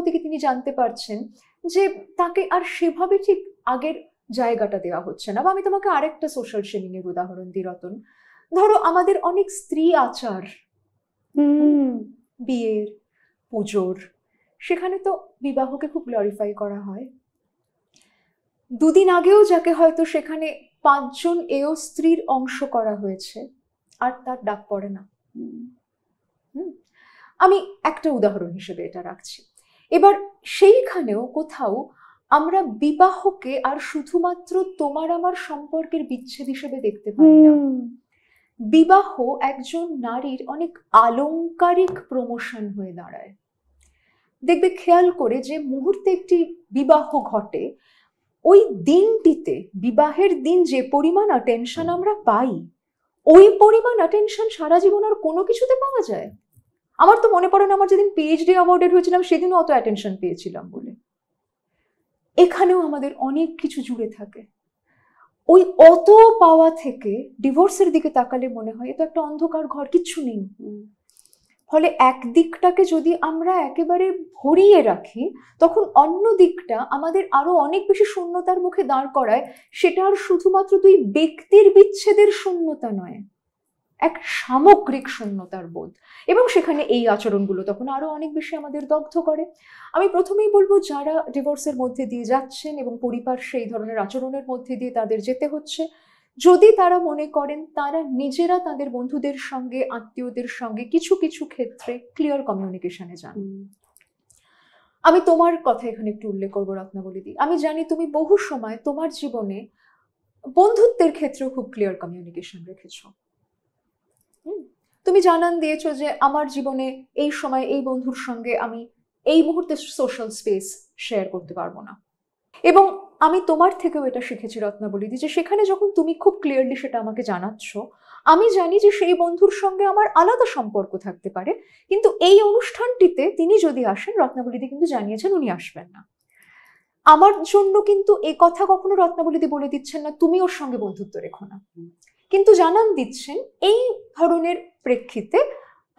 থেকে তিনি জানতে পারছেন যে তাকে আর সেভাবে ঠিক আগের জায়গাটা দেওয়া হচ্ছে না। বা আমি তোমাকে আরেকটা সোশ্যাল শেমিং এর উদাহরণ দিই রতন। ধরো আমাদের অনেক স্ত্রী আচার, বিয়ের, পুজোর, সেখানে তো বিবাহকে খুব গ্লোরিফাই করা হয়। দুদিন আগেও যাকে হয়তো সেখানে 5 জন এও স্ত্রীর অংশ করা হয়েছে আর তার ডাক পড়ে না। আমি একটা উদাহরণ হিসেবে এটা রাখছি। এবার সেইখানেও কোথাও আমরা বিবাহকে আর শুধুমাত্র তোমার আমার সম্পর্কের বিচ্ছেদ হিসেবে দেখতে পাই না। বিবাহ একজন নারীর অনেক আলংকারিক প্রমোশন হয়ে দাঁড়ায়। দেখবে খেয়াল করে যে মুহূর্তে একটি বিবাহ ঘটে, ওই দিনটিতে, বিবাহের দিন যে পরিমাণ অ্যাটেনশন আমরা পাই, ওই পরিমাণ অ্যাটেনশন সারা জীবন আর কোনো কিছুতে পাওয়া যায়? আমার তো মনে পড়ে না আমার যেদিন পিএইচডি অ্যাওয়ার্ডেড হয়েছিলাম সেদিনও অত অ্যাটেনশন পেয়েছিলাম বলে। এখানেও আমাদের অনেক কিছু জুড়ে থাকে। ওই অত পাওয়া থেকে ডিভোর্সের দিকে তাকালে মনে হয় এটা একটা অন্ধকার ঘর, কিচ্ছু নেই। ফলে এক দিকটাকে যদি আমরা একেবারে ভরিয়ে রাখি, তখন অন্য দিকটা আমাদের আরো অনেক বেশি শূন্যতার মুখে দাঁড় করায়। সেটা আর শুধুমাত্র দুই ব্যক্তির বিচ্ছেদের শূন্যতা নয়, এক সামগ্রিক শূন্যতার বোধ। এবং সেখানে এই আচরণগুলো তখন আরো অনেক বেশি আমাদের দগ্ধ করে। আমি প্রথমেই বলবো, যারা ডিভোর্সের মধ্যে দিয়ে যাচ্ছেন এবং পরিপার্শ্বে এই ধরনের আচরণের মধ্যে দিয়ে তাদের যেতে হচ্ছে, যদি তারা মনে করেন তারা নিজেরা তাদের বন্ধুদের সঙ্গে, আত্মীয়দের সঙ্গে কিছু কিছু ক্ষেত্রে ক্লিয়ার কমিউনিকেশনে যান। আমি তোমার কথা এখানে একটু উল্লেখ করবো রত্নাবলীদি। আমি জানি তুমি বহু সময় তোমার জীবনে বন্ধুত্বের ক্ষেত্রেও খুব ক্লিয়ার কমিউনিকেশন রেখেছো। তুমি জানান দিয়েছো যে আমার জীবনে এই সময় এই বন্ধুর সঙ্গে আমি এই মুহূর্তে সোশ্যাল স্পেস শেয়ার করতে পারবো না। এবং আমি তোমার থেকেও এটা শিখেছি রত্নাবলীদি, যে সেখানে যখন তুমি খুব ক্লিয়ারলি সেটা আমাকে জানাচ্ছ, আমি জানি যে সেই বন্ধুর সঙ্গে আমার আলাদা সম্পর্ক থাকতে পারে, কিন্তু এই অনুষ্ঠানটিতে তিনি যদি আসেন, রত্নাবলীদি কিন্তু জানিয়েছেন উনি আসবেন না। আমার জন্য কিন্তু এ কথা কখনো রত্নাবলীদি বলে দিচ্ছেন না তুমি ওর সঙ্গে বন্ধুত্ব রেখো না, কিন্তু জানান দিচ্ছেন এই ধরনের প্রেক্ষিতে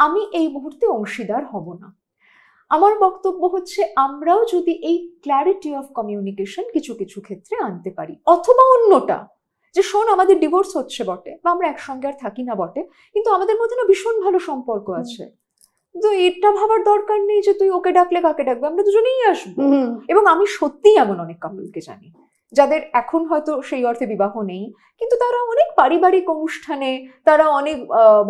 আমি এই মুহূর্তে অংশীদার হব না। আমার বক্তব্য হচ্ছে, আমরাও যদি এই ক্ল্যারিটি অফ কমিউনিকেশন কিছু কিছু ক্ষেত্রে আনতে পারি, অথবা অন্যটা, যে শোন আমাদের ডিভোর্স হচ্ছে বটে, বা আমরা একসঙ্গে আর থাকি না বটে, কিন্তু আমাদের মধ্যে না ভীষণ ভালো সম্পর্ক আছে, তো এটা ভাবার দরকার নেই যে তুই ওকে ডাকলে কাকে ডাকবে, আমরা দুজনেই আসবো। এবং আমি সত্যিই এমন অনেক কাপলকে জানি যাদের এখন হয়তো সেই অর্থে বিবাহ নেই, কিন্তু তারা অনেক পারিবারিক অনুষ্ঠানে, তারা অনেক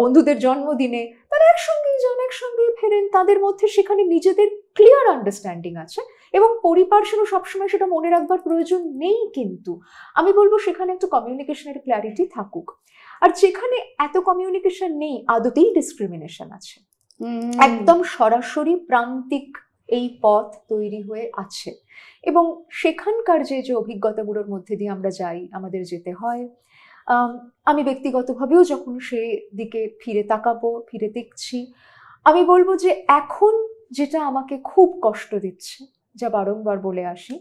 বন্ধুদের জন্মদিনে তারা একসঙ্গেই যান, একসঙ্গেই ফেরেন। তাদের মধ্যে সেখানে নিজেদের ক্লিয়ার আন্ডারস্ট্যান্ডিং আছে, এবং পরিপার্শ্বরও সবসময় সেটা মনে রাখবার প্রয়োজন নেই। কিন্তু আমি বলবো সেখানে একটু কমিউনিকেশনের ক্ল্যারিটি থাকুক। আর যেখানে এত কমিউনিকেশন নেই, আদতেই ডিসক্রিমিনেশন আছে, একদম সরাসরি প্রান্তিক এই পথ তৈরি হয়ে আছে। এবং সেখানকার যে যে অভিজ্ঞতাগুলোর মধ্যে দিয়ে আমরা যাই, আমাদের যেতে হয়, আমি ব্যক্তিগতভাবেও যখন সেই দিকে ফিরে তাকাবো, ফিরে দেখছি, আমি বলবো যে এখন যেটা আমাকে খুব কষ্ট দিচ্ছে, যা বারংবার বলে আসি,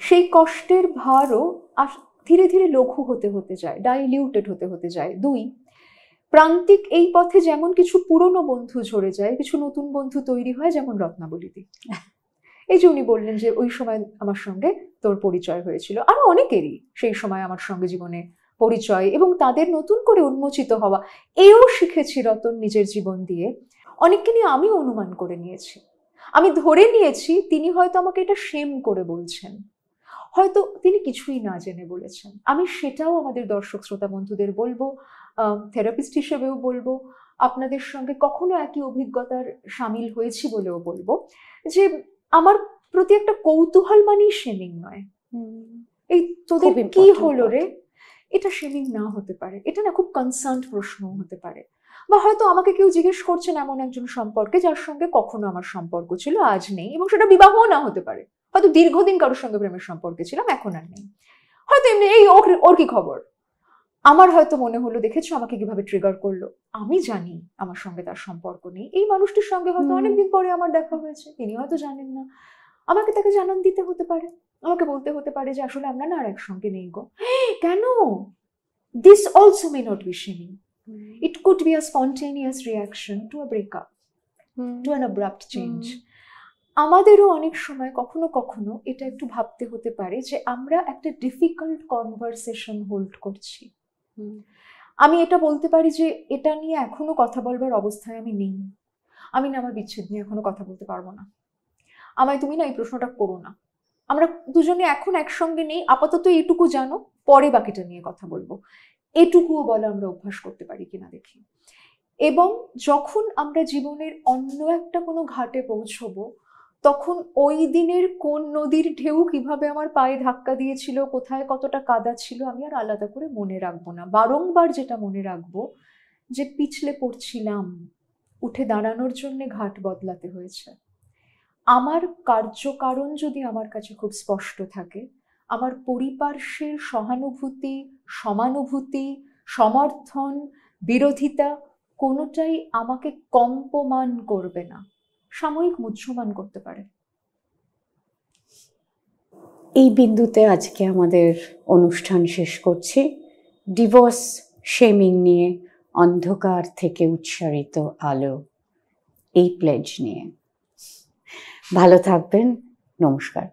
সেই কষ্টের ভারও ধীরে ধীরে লঘু হতে হতে যায়, ডাইলিউটেড হতে হতে যায়। 2, প্রান্তিক এই পথে যেমন কিছু পুরনো বন্ধু ঝরে যায়, কিছু নতুন বন্ধু তৈরি হয়, যেমন রত্নাবলীদি। এই যে উনি বললেন যে ওই সময় আমার সঙ্গে তোর পরিচয় হয়েছিল, আরো অনেকেরই সেই সময় আমার সঙ্গে জীবনে পরিচয়, এবং তাদের নতুন করে উন্মোচিত হওয়া, এও শিখেছি রতন নিজের জীবন দিয়ে। অনেককে নিয়ে আমি অনুমান করে নিয়েছি, আমি ধরে নিয়েছি তিনি হয়তো আমাকে এটা শেম করে বলছেন, হয়তো তিনি কিছুই না জেনে বলেছেন। আমি সেটাও আমাদের দর্শক শ্রোতা বন্ধুদের বলবো, থেরাপিস্ট হিসেবেও বলবো, আপনাদের সঙ্গে কখনো একই অভিজ্ঞতার সামিল হয়েছি বলেও বলবো, যে আমার প্রতি একটা কৌতূহল মানেই শেমিং নয়। এই তোদের কি হলো রে, এটা শেমিং না হতে পারে, এটা না খুব কনসার্ন প্রশ্ন হতে পারে। বা হয়তো আমাকে কেউ জিজ্ঞেস করছেন এমন একজন সম্পর্কে যার সঙ্গে কখনো আমার সম্পর্ক ছিল, আজ নেই, এবং সেটা বিবাহও না হতে পারে, হয়তো দীর্ঘদিন কারোর সঙ্গে প্রেমের সম্পর্কে ছিলাম, এখন আর নেই, হয়তো এমনি এই ওর কি খবর। আমার হয়তো মনে হলো, দেখেছো আমাকে কিভাবে ট্রিগার করলো, আমি জানি আমার সঙ্গে তার সম্পর্ক নেই, এই মানুষটির সঙ্গে হয়তো অনেকদিন পরে আমার দেখা হয়েছে, তিনি হয়তো জানেন না, আমাকে তাকে জানান দিতে হতে পারে, আমাকে বলতে হতে পারে যে আসলে আমরা না আর একসঙ্গে নেই গো। কেন? This also may not be shaming, it could be a spontaneous reaction to a breakup, to an abrupt change. আমাদেরও অনেক সময় কখনো কখনো এটা একটু ভাবতে হতে পারে যে আমরা একটা ডিফিকাল্ট কনভারসেশন হোল্ড করছি। আমি এটা বলতে পারি যে এটা নিয়ে এখনো কথা বলবার অবস্থায় আমি নেই, আমি না আমার বিচ্ছেদ নিয়ে এখনো কথা বলতে পারবো না, আমায় তুমি না এই প্রশ্নটা করো না, আমরা দুজনে এখন একসঙ্গে নেই, আপাতত এইটুকু জানো, পরে বাকিটা নিয়ে কথা বলবো, এটুকুও বলা আমরা অভ্যাস করতে পারি কিনা দেখি। এবং যখন আমরা জীবনের অন্য একটা কোনো ঘাটে পৌঁছবো, তখন ওই দিনের কোন নদীর ঢেউ কিভাবে আমার পায়ে ধাক্কা দিয়েছিল, কোথায় কতটা কাদা ছিল, আমি আর আলাদা করে মনে রাখবো না। বারংবার যেটা মনে রাখবো যে পিছলে পড়ছিলাম, উঠে দাঁড়ানোর জন্য ঘাট বদলাতে হয়েছে। আমার কার্যকারণ যদি আমার কাছে খুব স্পষ্ট থাকে, আমার পরিপার্শ্বের সহানুভূতি, সমানুভূতি, সমর্থন, বিরোধিতা কোনোটাই আমাকে কম্পমান করবে না, সাময়িক মুহ্যমান করতে পারে। এই বিন্দুতে আজকে আমাদের অনুষ্ঠান শেষ করছি। ডিভোর্স শেমিং নিয়ে, অন্ধকার থেকে উৎসারিত আলো, এই প্লেজ নিয়ে। ভালো থাকবেন, নমস্কার।